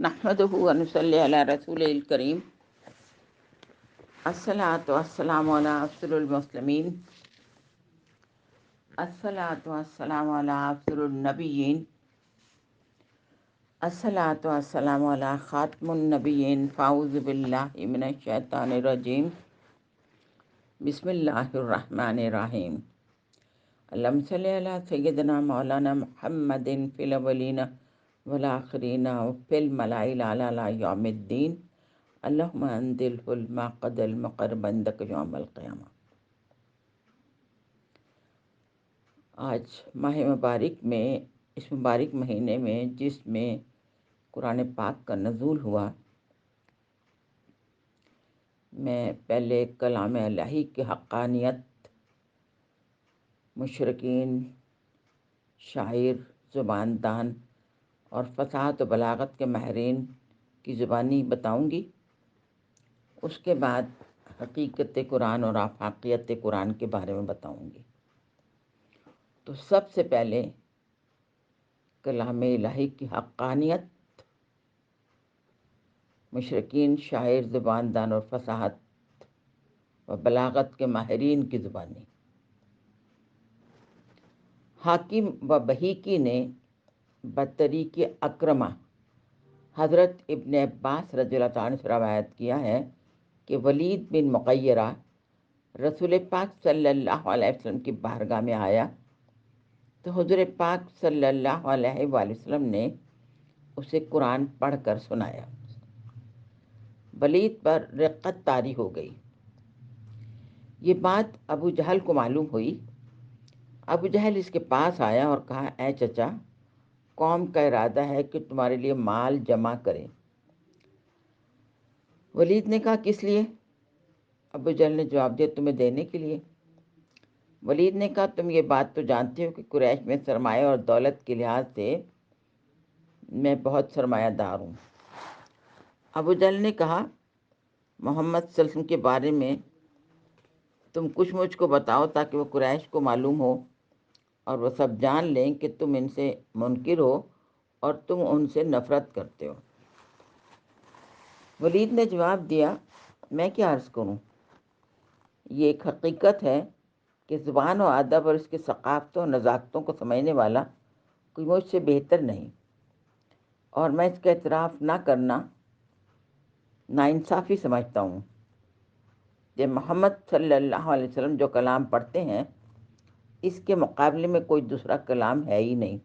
نحمدہ ونصلی علی رسول الکریم الصلاۃ والسلام علی افضل المسلمین الصلاۃ والسلام علی افضل النبیین الصلاۃ والسلام علی خاتم النبیین فاعوذ باللہ من الشیطان الرجیم بسم اللہ الرحمن الرحیم اللہم صلی علی سیدنا مولانا محمد فی الاولین والآخرین وفی الملائ الاعلی یوم الدین اللہم انزلہ المعقد المقرب عندک یوم القیامہ۔ آج ماہ مبارک میں، اس مبارک مہینے میں جس میں قرآن پاک کا نزول ہوا، میں پہلے کلام الہی کی حقانیت، مشرکین، شاعر، زبان دان اور فصاحت و بلاغت کے ماہرین کی زبانی بتاؤں گی۔ اس کے بعد حقیقت قرآن اور آفاقیت قرآن کے بارے میں بتاؤں گی۔ تو سب سے پہلے کلام الہی کی حقانیت، مشرکین، شاعر، زبان دان اور فصاحت و بلاغت کے ماہرین کی زبانی۔ حاکم و بہیقی نے بطریق اکرمہ حضرت ابن عباس رضی اللہ عنہ سے روایت کیا ہے کہ ولید بن مغیرہ رسول پاک صلی اللہ علیہ وسلم کی بارگاہ میں آیا تو حضور پاک صلی اللہ علیہ وآلہ وسلم نے اسے قرآن پڑھ کر سنایا۔ ولید پر رقت طاری ہو گئی۔ یہ بات ابو جہل کو معلوم ہوئی۔ ابو جہل اس کے پاس آیا اور کہا، اے چچا، قوم کا ارادہ ہے کہ تمہارے لیے مال جمع کرے۔ ولید نے کہا، کس لیے؟ ابو جہل نے جواب دیا، تمہیں دینے کے لیے۔ ولید نے کہا، تم یہ بات تو جانتے ہو کہ قریش میں سرمایہ اور دولت کے لحاظ سے میں بہت سرمایہ دار ہوں۔ ابو جہل نے کہا، محمد صلی اللہ علیہ وسلم کے بارے میں تم کچھ مجھ کو بتاؤ تاکہ وہ قریش کو معلوم ہو اور وہ سب جان لیں کہ تم ان سے منکر ہو اور تم ان سے نفرت کرتے ہو۔ ولید نے جواب دیا، میں کیا عرض کروں؟ یہ ایک حقیقت ہے کہ زبان و ادب اور اس کی ثقافتوں اور نزاکتوں کو سمجھنے والا کوئی مجھ سے بہتر نہیں، اور میں اس کا اعتراف نہ کرنا ناانصافی سمجھتا ہوں کہ محمد صلی اللہ علیہ وسلم جو کلام پڑھتے ہیں اس کے مقابلے میں کوئی دوسرا کلام ہے ہی نہیں۔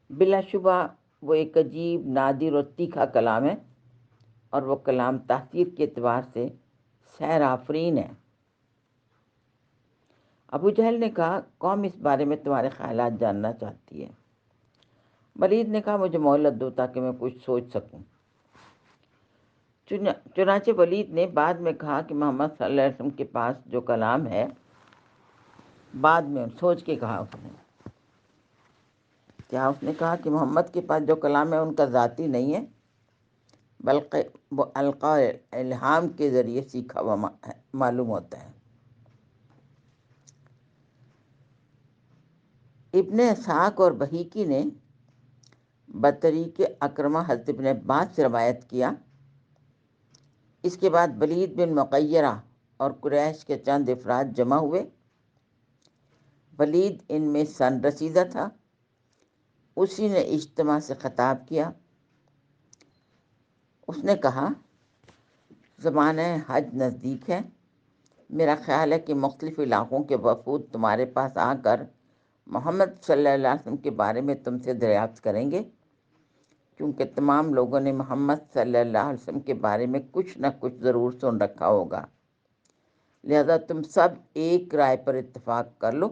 بلا شبہ وہ ایک عجیب، نادر اور تیکھا کلام ہے، اور وہ کلام تاثیر کے اعتبار سے سحر آفرین ہے۔ ابو جہل نے کہا، قوم اس بارے میں تمہارے خیالات جاننا چاہتی ہے۔ ولید نے کہا، مجھے مہلت دو تاکہ میں کچھ سوچ سکوں۔ چنانچہ ولید نے بعد میں کہا کہ محمد صلی اللہ علیہ وسلم کے پاس جو کلام ہے، بعد میں سوچ کے کہا اس نے، کیا اس نے کہا کہ محمد کے پاس جو کلام ہے ان کا ذاتی نہیں ہے، بلکہ وہ القاء الہام کے ذریعے سیکھا ہوا معلوم ہوتا ہے۔ ابن اسحاق اور بہیقی نے بطریق اکرمہ حضرت ابن عباس سے روایت کیا۔ اس کے بعد ولید بن مغیرہ اور قریش کے چند افراد جمع ہوئے۔ ولید ان میں سن رسیدہ تھا۔ اسی نے اجتماع سے خطاب کیا۔ اس نے کہا، زمانہ حج نزدیک ہے۔ میرا خیال ہے کہ مختلف علاقوں کے وفود تمہارے پاس آ کر محمد صلی اللہ علیہ وسلم کے بارے میں تم سے دریافت کریں گے، کیونکہ تمام لوگوں نے محمد صلی اللہ علیہ وسلم کے بارے میں کچھ نہ کچھ ضرور سن رکھا ہوگا، لہذا تم سب ایک رائے پر اتفاق کر لو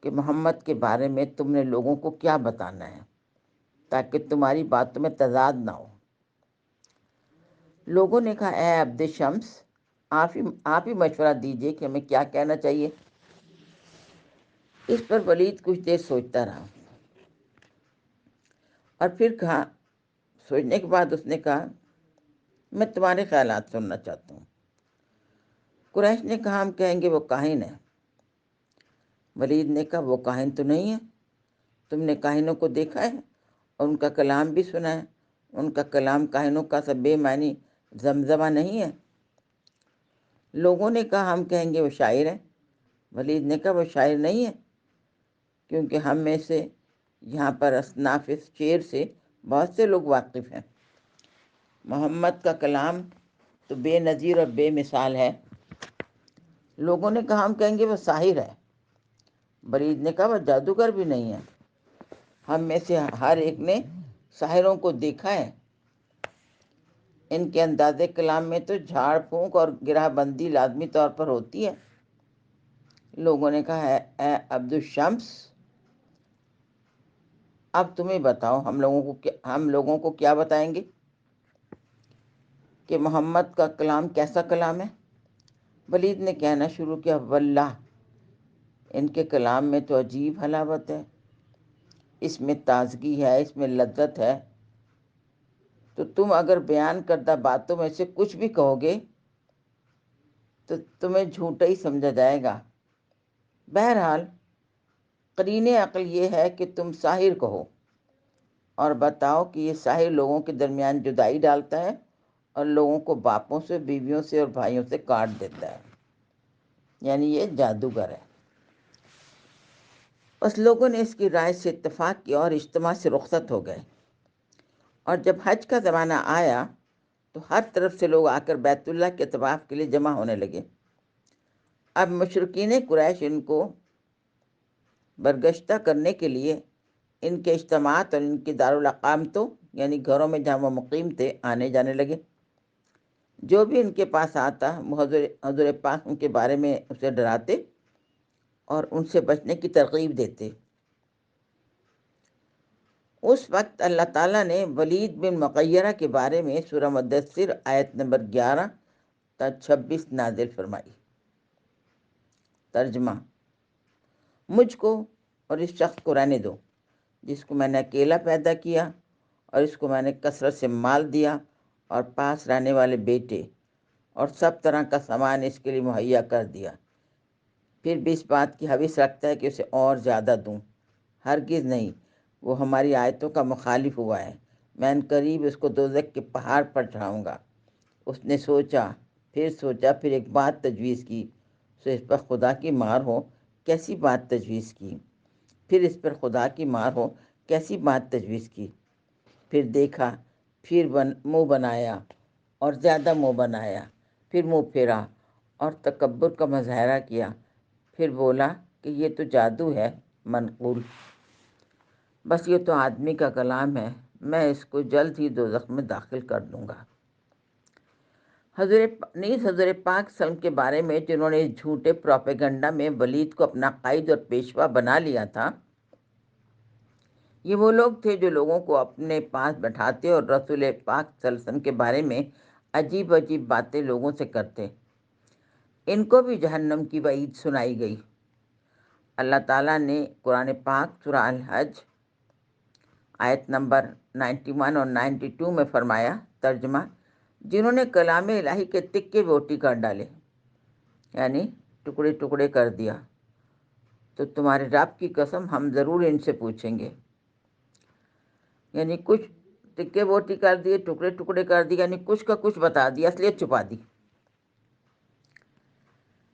کہ محمد کے بارے میں تم نے لوگوں کو کیا بتانا ہے، تاکہ تمہاری باتوں میں تضاد نہ ہو۔ لوگوں نے کہا، اے عبد شمس، آپ ہی مشورہ دیجئے کہ ہمیں کیا کہنا چاہیے۔ اس پر ولید کچھ دیر سوچتا رہا اور پھر کہا، سوچنے کے بعد اس نے کہا، میں تمہارے خیالات سننا چاہتا ہوں۔ قریش نے کہا، ہم کہیں گے وہ کاہن ہے۔ ولید نے کہا، وہ کاہن تو نہیں ہے، تم نے کاہنوں کو دیکھا ہے؟ اور ان کا کلام بھی سنا ہے. ان کا کلام کاہنوں کا سب بے معنی زمزمہ نہیں ہے. لوگوں نے کہا ہم کہیں گے وہ شاعر ہے. ولید نے کہا وہ شاعر نہیں ہے، کیونکہ ہم میں سے یہاں پر اصناف شعر سے بہت سے لوگ واقف ہیں. محمد کا کلام تو بے نظیر اور بے مثال ہے. لوگوں نے کہا ہم کہیں گے وہ ساحر ہے. ولید نے کہا وہ جادوگر بھی نہیں ہے. ہم میں سے ہر ایک نے ساحروں کو دیکھا ہے. ان کے انداز کلام میں تو جھاڑ پھونک اور گرہ بندی لازمی طور پر ہوتی ہے. لوگوں نے کہا ہے اے عبد الشمس، اب تمہیں بتاؤ ہم لوگوں کو کیا بتائیں گے کہ محمد کا کلام کیسا کلام ہے. ولید نے کہنا شروع کیا، واللہ ان کے کلام میں تو عجیب حلاوت ہے، اس میں تازگی ہے، اس میں لذت ہے. تو تم اگر بیان کردہ باتوں میں سے کچھ بھی کہو گے تو تمہیں جھوٹا ہی سمجھا جائے گا. بہرحال قرین عقل یہ ہے کہ تم ساحر کہو اور بتاؤ کہ یہ ساحر لوگوں کے درمیان جدائی ڈالتا ہے اور لوگوں کو باپوں سے، بیویوں سے اور بھائیوں سے کاٹ دیتا ہے. یعنی یہ جادوگر ہے. بس لوگوں نے اس کی رائے سے اتفاق کیا اور اجتماع سے رخصت ہو گئے. اور جب حج کا زمانہ آیا تو ہر طرف سے لوگ آ کر بیت اللہ کے طواف کے لیے جمع ہونے لگے. اب مشرکین قریش ان کو برگشتہ کرنے کے لیے ان کے اجتماعات اور ان کے دارالاقامتوں یعنی گھروں میں جہاں وہ مقیم تھے آنے جانے لگے. جو بھی ان کے پاس آتا وہ حضور پاک ان کے بارے میں اسے ڈراتے اور ان سے بچنے کی ترغیب دیتے. اس وقت اللہ تعالیٰ نے ولید بن مغیرہ کے بارے میں سورہ مدثر آیت نمبر 11 تا 26 نازل فرمائی. ترجمہ: مجھ کو اور اس شخص کو رہنے دو جس کو میں نے اکیلا پیدا کیا اور اس کو میں نے کثرت سے مال دیا اور پاس رہنے والے بیٹے اور سب طرح کا سامان اس کے لیے مہیا کر دیا. پھر بھی اس بات کی حوث رکھتا ہے کہ اسے اور زیادہ دوں. ہرگز نہیں، وہ ہماری آیتوں کا مخالف ہوا ہے. میں ان قریب اس کو دوزخ کے پہاڑ پر چڑھاؤں گا. اس نے سوچا، پھر ایک بات تجویز کی. سو اس پر خدا کی مار ہو، کیسی بات تجویز کی. پھر اس پر خدا کی مار ہو، کیسی بات تجویز کی. پھر دیکھا، پھر منہ بنایا اور زیادہ منہ بنایا. پھر منہ پھیرا اور تکبر کا مظاہرہ کیا. پھر بولا کہ یہ تو جادو ہے منقول. بس یہ تو آدمی کا کلام ہے، میں اس کو جلد ہی دوزخ میں داخل کر دوں گا. حضور پاک صلی کے بارے میں جنہوں نے جھوٹے پروپیگنڈا میں ولید کو اپنا قائد اور پیشوا بنا لیا تھا، یہ وہ لوگ تھے جو لوگوں کو اپنے پاس بٹھاتے اور رسول پاک صلی اللہ علیہ وسلم کے بارے میں عجیب عجیب باتیں لوگوں سے کرتے. ان کو بھی جہنم کی وعید سنائی گئی. اللہ تعالیٰ نے قرآن پاک سورہ الحج آیت نمبر 91 اور 92 میں فرمایا. ترجمہ: جنہوں نے کلام الہی کے تکے بوٹی کر ڈالے، یعنی ٹکڑے ٹکڑے کر دیا، تو تمہارے رب کی قسم ہم ضرور ان سے پوچھیں گے. یعنی کچھ ٹکے بوٹی کر دیے، ٹکڑے ٹکڑے کر دیے، یعنی کچھ کا کچھ بتا دیا، اصلیت چھپا دی.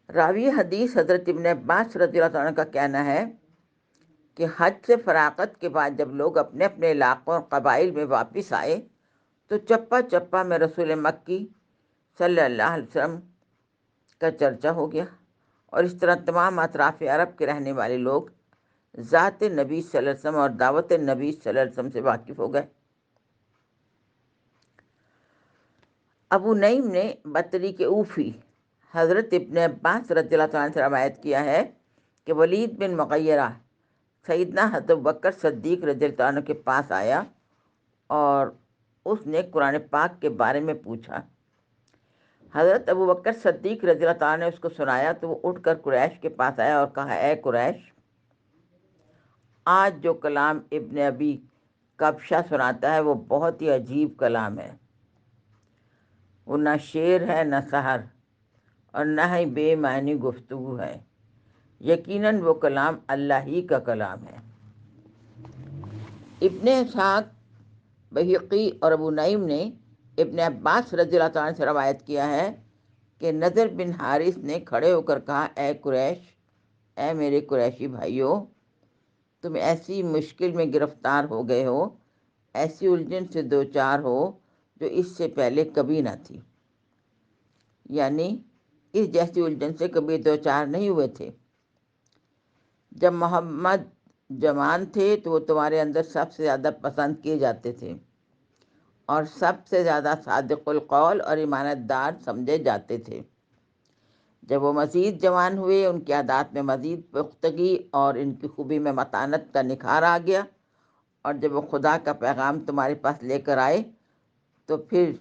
راوی حدیث حضرت ابن عباس رضی اللہ عنہ کا کہنا ہے کہ حج سے فراغت کے بعد جب لوگ اپنے اپنے علاقوں اور قبائل میں واپس آئے تو چپا چپا میں رسول مکی صلی اللہ علیہ وسلم کا چرچا ہو گیا، اور اس طرح تمام اطراف عرب کے رہنے والے لوگ ذات نبی صلی اللہ علیہ وسلم اور دعوت نبی صلی اللہ علیہ وسلم سے واقف ہو گئے. ابو نعیم نے بطریق اوفی حضرت ابن عباس رضی اللہ عنہ سے روایت کیا ہے کہ ولید بن مغیرہ سیدنا حضرت ابوبکر صدیق رضی اللہ عنہ کے پاس آیا اور اس نے قرآن پاک کے بارے میں پوچھا. حضرت ابوبکر صدیق رضی اللہ عنہ نے اس کو سنایا تو وہ اٹھ کر قریش کے پاس آیا اور کہا، اے قریش، آج جو کلام ابن ابی کبشہ سناتا ہے وہ بہت ہی عجیب کلام ہے. وہ نہ شعر ہے نہ سحر اور نہ ہی بے معنی گفتگو ہے. یقیناً وہ کلام اللہ ہی کا کلام ہے. ابن اسحاق، بہقی اور ابو نعیم نے ابن عباس رضی اللہ تعالیٰ عنہ سے روایت کیا ہے کہ نضر بن حارث نے کھڑے ہو کر کہا، اے قریش، اے میرے قریشی بھائیوں، تم ایسی مشکل میں گرفتار ہو گئے ہو، ایسی الجھن سے دوچار ہو جو اس سے پہلے کبھی نہ تھی، یعنی اس جیسی الجھن سے کبھی دوچار نہیں ہوئے تھے۔ جب محمد جوان تھے تو وہ تمہارے اندر سب سے زیادہ پسند کیے جاتے تھے اور سب سے زیادہ صادق القول اور ایمانت دار سمجھے جاتے تھے۔ جب وہ مزید جوان ہوئے، ان کی عادات میں مزید پختگی اور ان کی خوبی میں متانت کا نکھار آ گیا، اور جب وہ خدا کا پیغام تمہارے پاس لے کر آئے تو پھر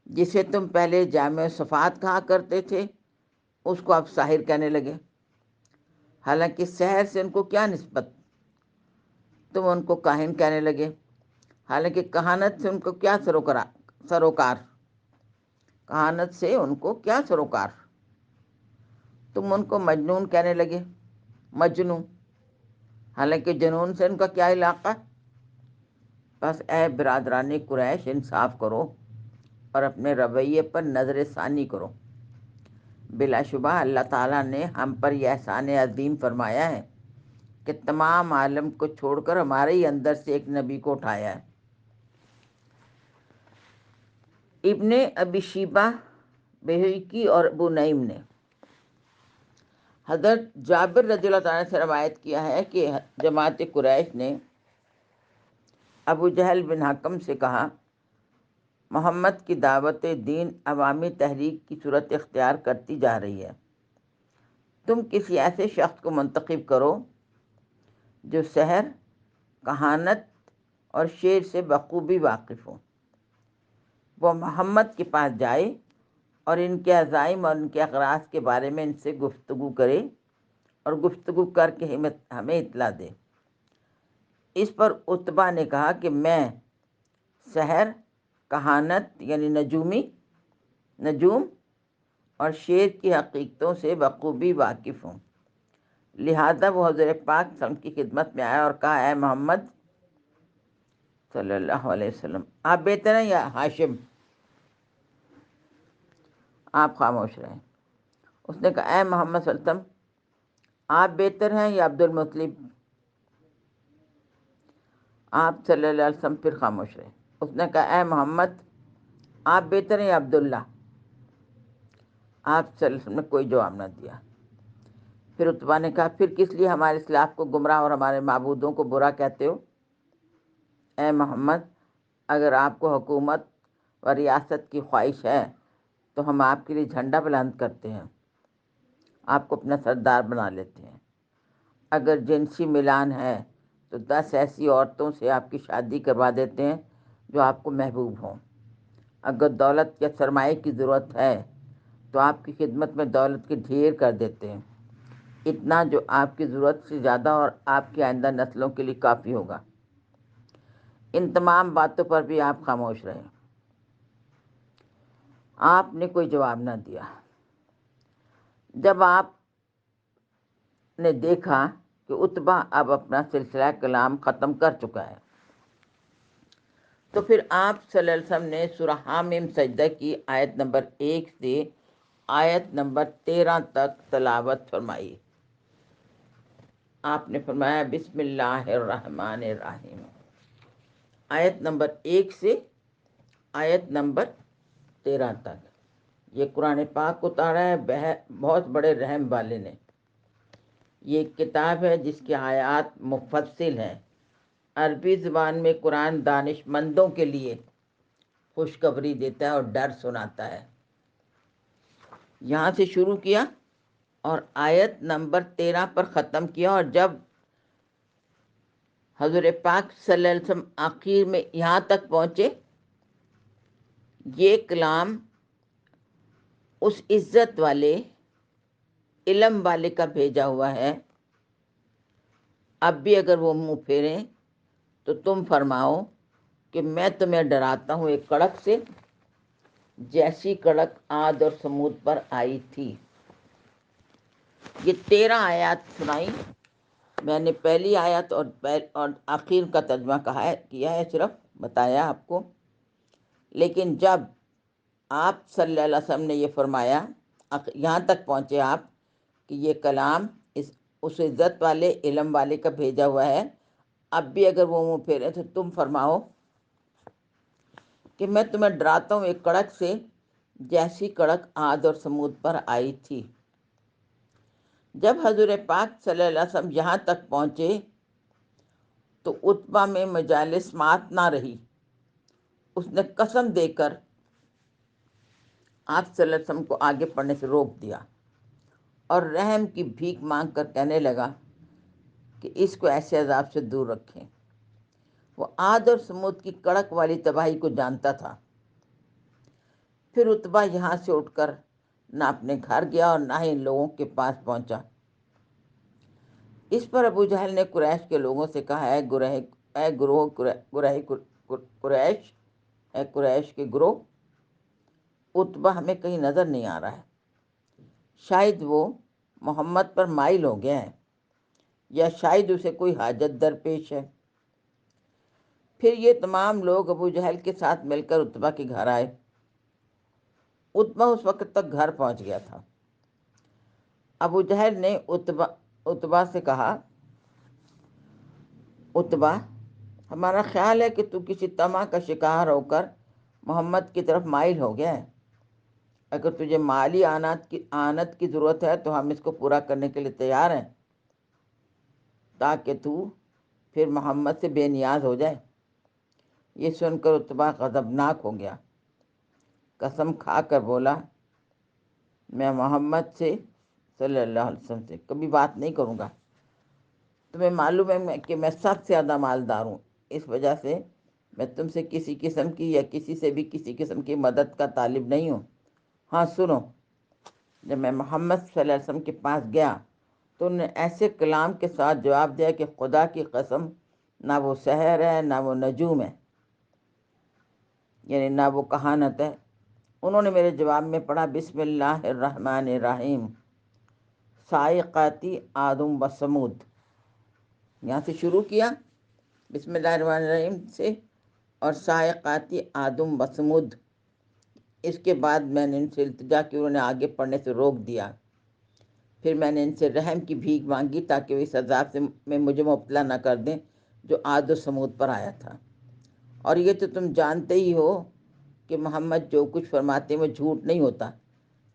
جسے تم پہلے جامع صفات کہا کرتے تھے اس کو اب ساحر کہنے لگے۔ حالانکہ سحر سے ان کو کیا نسبت، تم ان کو کاہن کہنے لگے۔ حالانکہ کہانت سے ان کو کیا سروکار، کہانت سے ان کو کیا سروکار، تم ان کو مجنون کہنے لگے، مجنون، حالانکہ جنون سے ان کا کیا علاقہ۔ بس اے برادران قریش، انصاف کرو اور اپنے رویے پر نظر ثانی کرو۔ بلا شبہ اللہ تعالیٰ نے ہم پر یہ احسان عظیم فرمایا ہے کہ تمام عالم کو چھوڑ کر ہمارے ہی اندر سے ایک نبی کو اٹھایا ہے۔ ابن ابی شیبہ، بہقی اور ابو نعیم نے حضرت جابر رضی اللہ تعالیٰ سے روایت کیا ہے کہ جماعت قریش نے ابو جہل بن حکم سے کہا، محمد کی دعوت دین عوامی تحریک کی صورت اختیار کرتی جا رہی ہے، تم کسی ایسے شخص کو منتخب کرو جو سحر، کہانت اور شعر سے بخوبی واقف ہو۔ وہ محمد کے پاس جائے اور ان کے عزائم اور ان کے اغراض کے بارے میں ان سے گفتگو کرے اور گفتگو کر کے ہمیں اطلاع دے۔ اس پر عتبہ نے کہا کہ میں سحر، کہانت یعنی نجوم اور شعر کی حقیقتوں سے بخوبی واقف ہوں، لہذا وہ حضور پاک صلی اللہ علیہ وسلم کی خدمت میں آیا اور کہا، اے محمد صلی اللہ علیہ وسلم، آپ بہتر ہیں یا ہاشم؟ آپ خاموش رہیں۔ اس نے کہا، اے محمد صلی اللہ علیہ وسلم، آپ بہتر ہیں یا عبد المطلب؟ آپ صلی اللہ علیہ وسلم پھر خاموش رہے۔ اس نے کہا، اے محمد، آپ بہتر ہیں یا عبداللہ؟ آپ صلی اللہ علیہ وسلم نے کوئی جواب نہ دیا۔ پھر عتبہ نے کہا، پھر کس لیے ہمارے اسلاف کو گمراہ اور ہمارے معبودوں کو برا کہتے ہو؟ اے محمد، اگر آپ کو حکومت و ریاست کی خواہش ہے تو ہم آپ کے لیے جھنڈا بلند کرتے ہیں، آپ کو اپنا سردار بنا لیتے ہیں۔ اگر جنسی ملان ہے تو 10 ایسی عورتوں سے آپ کی شادی کروا دیتے ہیں جو آپ کو محبوب ہوں۔ اگر دولت یا سرمایہ کی ضرورت ہے تو آپ کی خدمت میں دولت کے ڈھیر کر دیتے ہیں، اتنا جو آپ کی ضرورت سے زیادہ اور آپ کی آئندہ نسلوں کے لیے کافی ہوگا۔ ان تمام باتوں پر بھی آپ خاموش رہے۔ آپ نے کوئی جواب نہ دیا۔ جب آپ نے دیکھا کہ عتبہ اب اپنا سلسلہ کلام ختم کر چکا ہے تو پھر آپ صلی اللہ علیہ وسلم نے سورہ حامیم سجدہ کی آیت نمبر 1 سے آیت نمبر 13 تک تلاوت فرمائی۔ آپ نے فرمایا، بسم اللہ الرحمن الرحیم، آیت نمبر 1 سے آیت نمبر 13 تک۔ یہ قرآن پاک اتارا ہے بہت بڑے رحم والے نے۔ یہ ایک کتاب ہے جس کی آیات مفصل ہیں۔ عربی زبان میں قرآن دانش مندوں کے لیے خوشخبری دیتا ہے اور ڈر سناتا ہے۔ یہاں سے شروع کیا اور آیت نمبر 13 پر ختم کیا، اور جب حضور پاک صلی اللہ علیہ وسلم آخر میں یہاں تک پہنچے، یہ کلام اس عزت والے، علم والے کا بھیجا ہوا ہے، اب بھی اگر وہ منہ پھیریں تو تم فرماؤ کہ میں تمہیں ڈراتا ہوں ایک کڑک سے، جیسی کڑک عاد اور سمود پر آئی تھی۔ یہ 13 آیات سنائی میں نے پہلی آیت اور آخر کا ترجمہ کیا ہے، صرف بتایا آپ کو. لیکن جب آپ صلی اللہ علیہ وسلم نے یہ فرمایا، یہاں تک پہنچے آپ کہ یہ کلام اس عزت والے علم والے کا بھیجا ہوا ہے، اب بھی اگر وہ منہ پھیرے تو تم فرماؤ کہ میں تمہیں ڈراتا ہوں ایک کڑک سے جیسی کڑک عاد اور سمود پر آئی تھی. جب حضور پاک صلی اللہ علیہ وسلم یہاں تک پہنچے تو عتبہ میں مجالس مات نہ رہی. اس نے قسم دے کر آپ صلی اللہ علیہ وسلم کو آگے پڑھنے سے روک دیا اور رحم کی بھیک مانگ کر کہنے لگا کہ اس کو ایسے عذاب سے دور رکھیں. وہ عاد اور سمود کی کڑک والی تباہی کو جانتا تھا. پھر عتبہ یہاں سے اٹھ کر نہ اپنے گھر گیا اور نہ ہی ان لوگوں کے پاس پہنچا. اس پر ابو جہل نے قریش کے لوگوں سے کہا، اے قریش کے گروہ، عتبہ ہمیں کہیں نظر نہیں آ رہا ہے. شاید وہ محمد پر مائل ہو گیا ہے یا شاید اسے کوئی حاجت درپیش ہے. پھر یہ تمام لوگ ابو جہل کے ساتھ مل کر عتبہ کے گھر آئے. عتبہ اس وقت تک گھر پہنچ گیا تھا. ابو جہل نے عتبہ سے کہا، عتبہ، ہمارا خیال ہے کہ تو کسی طمع کا شکار ہو کر محمد کی طرف مائل ہو گیا ہے. اگر تجھے مالی آنت کی ضرورت ہے تو ہم اس کو پورا کرنے کے لیے تیار ہیں، تاکہ تو پھر محمد سے بے نیاز ہو جائے. یہ سن کر عتبہ غضبناک ہو گیا. قسم کھا کر بولا، میں محمد سے صلی اللہ علیہ وسلم سے کبھی بات نہیں کروں گا. تمہیں معلوم ہے کہ میں سب سے زیادہ مالدار ہوں، اس وجہ سے میں تم سے کسی قسم کی یا کسی سے بھی کسی قسم کی مدد کا طالب نہیں ہوں. ہاں سنو، جب میں محمد صلی اللہ علیہ وسلم کے پاس گیا تو انہوں نے ایسے کلام کے ساتھ جواب دیا کہ خدا کی قسم، نہ وہ سحر ہے نہ وہ نجوم ہے، یعنی نہ وہ کہانت ہے. انہوں نے میرے جواب میں پڑھا، بسم اللہ الرحمن الرحیم، صاعقاتی آدم و سمود. یہاں سے شروع کیا بسم اللہ الرحمن الرحیم سے اور صاعقاتی آدم و سمود. اس کے بعد میں نے ان سے التجا کی، انہوں نے آگے پڑھنے سے روک دیا. پھر میں نے ان سے رحم کی بھیک مانگی تاکہ وہ اس عذاب میں مجھے مبتلا نہ کر دیں جو عاد و سمود پر آیا تھا. اور یہ تو تم جانتے ہی ہو کہ محمد جو کچھ فرماتے ہیں وہ جھوٹ نہیں ہوتا،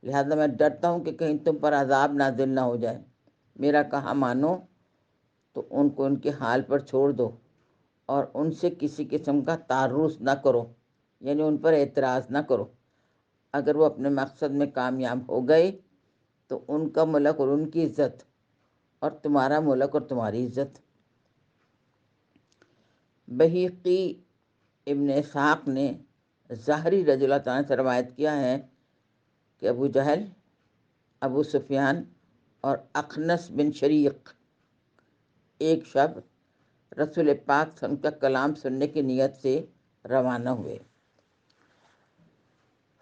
لہذا میں ڈرتا ہوں کہ کہیں تم پر عذاب نازل نہ ہو جائے. میرا کہا مانو تو ان کو ان کے حال پر چھوڑ دو اور ان سے کسی قسم کا تعرض نہ کرو، یعنی ان پر اعتراض نہ کرو. اگر وہ اپنے مقصد میں کامیاب ہو گئے تو ان کا ملک اور ان کی عزت، اور تمہارا ملک اور تمہاری عزت. بہیقی ابن اسحاق نے ظاہری رضی اللہ تعالیٰ سے روایت کیا ہے کہ ابو جہل، ابو سفیان اور اخنس بن شریق ایک شب رسول پاک صلی اللہ علیہ وسلم کا کلام سننے کی نیت سے روانہ ہوئے.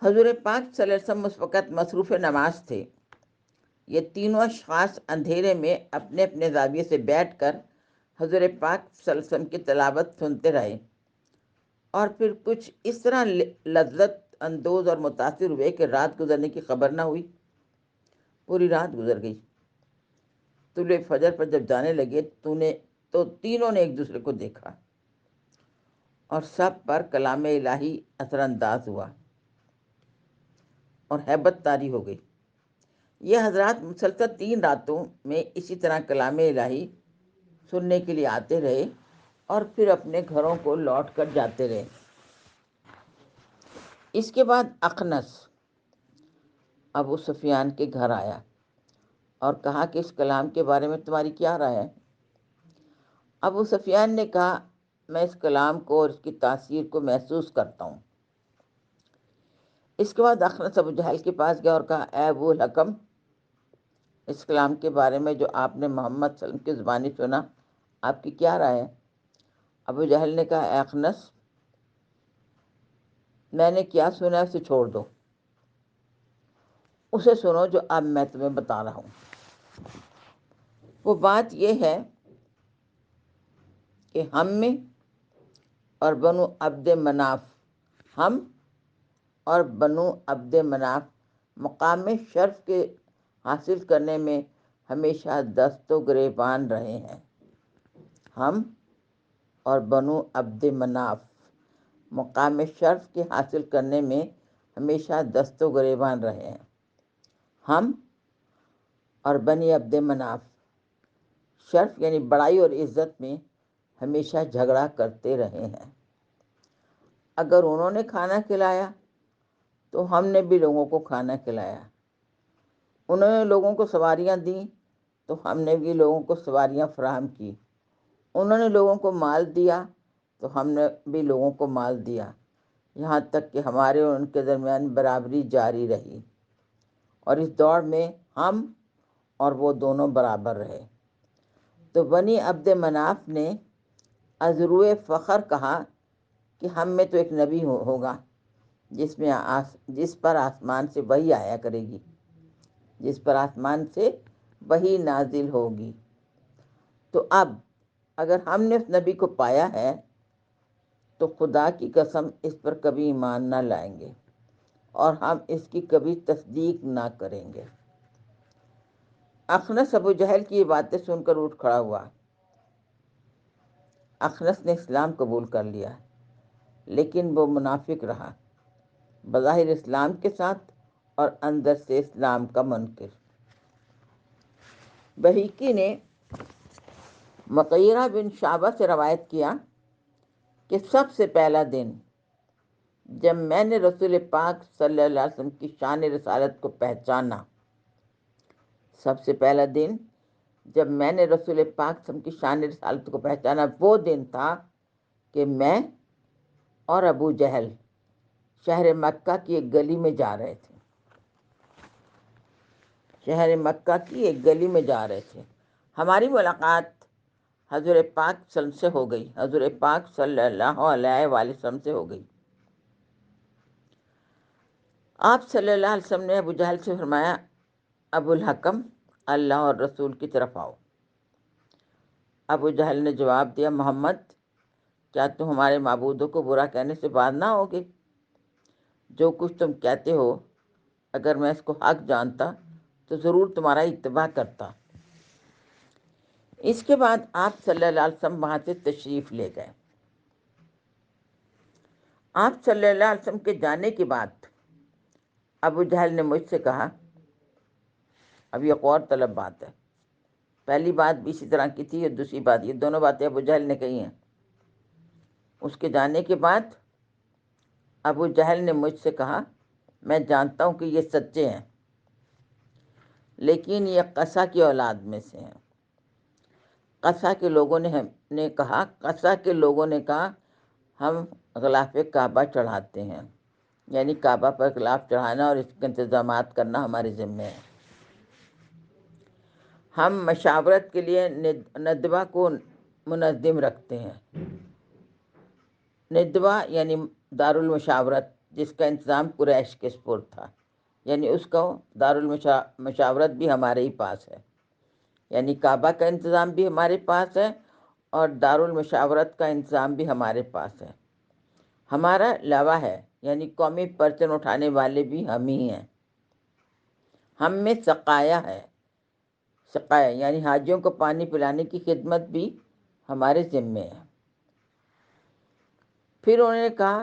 حضور پاک صلی اللہ علیہ وسلم اس وقت مصروف نماز تھے. یہ تینوں اشخاص اندھیرے میں اپنے اپنے زاویے سے بیٹھ کر حضور پاک صلی اللہ علیہ وسلم کی تلاوت سنتے رہے اور پھر کچھ اس طرح لذت اندوز اور متاثر ہوئے کہ رات گزرنے کی خبر نہ ہوئی. پوری رات گزر گئی. طلوع فجر پر جب جانے لگے تو تینوں نے ایک دوسرے کو دیکھا اور سب پر کلام الہی اثر انداز ہوا اور ہیبت طاری ہو گئی. یہ حضرات مسلسل 3 راتوں میں اسی طرح کلام الہی سننے کے لیے آتے رہے اور پھر اپنے گھروں کو لوٹ کر جاتے رہے. اس کے بعد اخنس ابو سفیان کے گھر آیا اور کہا کہ اس کلام کے بارے میں تمہاری کیا رائے ہے؟ ابو سفیان نے کہا، میں اس کلام کو اور اس کی تاثیر کو محسوس کرتا ہوں. اس کے بعد اخنس ابو جہل کے پاس گیا اور کہا، اے ابو الحکم، اس کلام کے بارے میں جو آپ نے محمد صلی اللہ علیہ وسلم کی زبانی سنا، آپ کی کیا رائے ہے؟ ابو جہل نے کہا، اے اخنس، میں نے کیا سنا اسے چھوڑ دو، اسے سنو جو اب میں تمہیں بتا رہا ہوں. وہ بات یہ ہے کہ ہم میں اور بنو عبد مناف، ہم اور بنو عبد مناف مقام شرف کے حاصل کرنے میں ہمیشہ دست و گریبان رہے ہیں۔ ہم اور بنو عبد مناف مقام شرف کے حاصل کرنے میں ہمیشہ دست و گریبان رہے ہیں۔ ہم اور بنی عبد مناف شرف یعنی بڑائی اور عزت میں ہمیشہ جھگڑا کرتے رہے ہیں۔ اگر انہوں نے کھانا کھلایا تو ہم نے بھی لوگوں کو کھانا کھلایا، انہوں نے لوگوں کو سواریاں دیں تو ہم نے بھی لوگوں کو سواریاں فراہم کی، انہوں نے لوگوں کو مال دیا تو ہم نے بھی لوگوں کو مال دیا، یہاں تک کہ ہمارے اور ان کے درمیان برابری جاری رہی، اور اس دوڑ میں ہم اور وہ دونوں برابر رہے۔ تو بنی عبد مناف نے ازروِ فخر کہا کہ ہم میں تو ایک نبی ہوگا جس پر آسمان سے وحی آیا کرے گی، جس پر آسمان سے وحی نازل ہوگی۔ تو اب اگر ہم نے اس نبی کو پایا ہے تو خدا کی قسم اس پر کبھی ایمان نہ لائیں گے اور ہم اس کی کبھی تصدیق نہ کریں گے۔ اخنس ابو جہل کی یہ باتیں سن کر اٹھ کھڑا ہوا۔ اخنس نے اسلام قبول کر لیا، لیکن وہ منافق رہا، بظاہر اسلام کے ساتھ اور اندر سے اسلام کا منکر۔ بہیقی نے مغیرہ بن شعبہ سے روایت کیا کہ سب سے پہلا دن جب میں نے رسول پاک صلی اللہ علیہ وسلم کی شان رسالت کو پہچانا، سب سے پہلا دن جب میں نے رسول پاک صلی اللہ علیہ وسلم کی شان رسالت کو پہچانا وہ دن تھا کہ میں اور ابو جہل شہر مکہ کی ایک گلی میں جا رہے تھے، شہر مکہ کی ایک گلی میں جا رہے تھے۔ ہماری ملاقات حضور پاک صلی اللہ علیہ وسلم سے ہو گئی، حضور پاک صلی اللہ علیہ وآلہ وسلم سے ہو گئی۔ آپ صلی اللہ علیہ وسلم نے ابو جہل سے فرمایا، ابو الحکم، اللہ اور رسول کی طرف آؤ۔ ابو جہل نے جواب دیا، محمد، کیا تم ہمارے معبودوں کو برا کہنے سے باز نہ ہوگے؟ جو کچھ تم کہتے ہو اگر میں اس کو حق جانتا تو ضرور تمہارا اتباع کرتا۔ اس کے بعد آپ صلی اللہ علیہ وسلم وہاں سے تشریف لے گئے۔ آپ صلی اللہ علیہ وسلم کے جانے کے بعد ابو جہل نے مجھ سے کہا، اب یہ غور طلب بات ہے، پہلی بات بھی اسی طرح کی تھی اور دوسری بات، یہ دونوں باتیں ابو جہل نے کہی ہیں۔ اس کے جانے کے بعد ابو جہل نے مجھ سے کہا، میں جانتا ہوں کہ یہ سچے ہیں، لیکن یہ قصہ کی اولاد میں سے ہیں۔ قصہ کے لوگوں نے کہا ہم غلاف کعبہ چڑھاتے ہیں، یعنی کعبہ پر غلاف چڑھانا اور اس کے انتظامات کرنا ہمارے ذمہ ہے۔ ہم مشاورت کے لیے ندوہ کو منظم رکھتے ہیں۔ ندوہ یعنی دارالمشاورت، جس کا انتظام قریش کے سپرد تھا، یعنی اس کو دارالمشاورت بھی ہمارے ہی پاس ہے، یعنی کعبہ کا انتظام بھی ہمارے پاس ہے اور دارالمشاورت کا انتظام بھی ہمارے پاس ہے۔ ہمارا لوا ہے، یعنی قومی پرچم اٹھانے والے بھی ہم ہی ہیں۔ ہم میں سقایا ہے، سقایا یعنی حاجیوں کو پانی پلانے کی خدمت بھی ہمارے ذمے ہے۔ پھر انہوں نے کہا،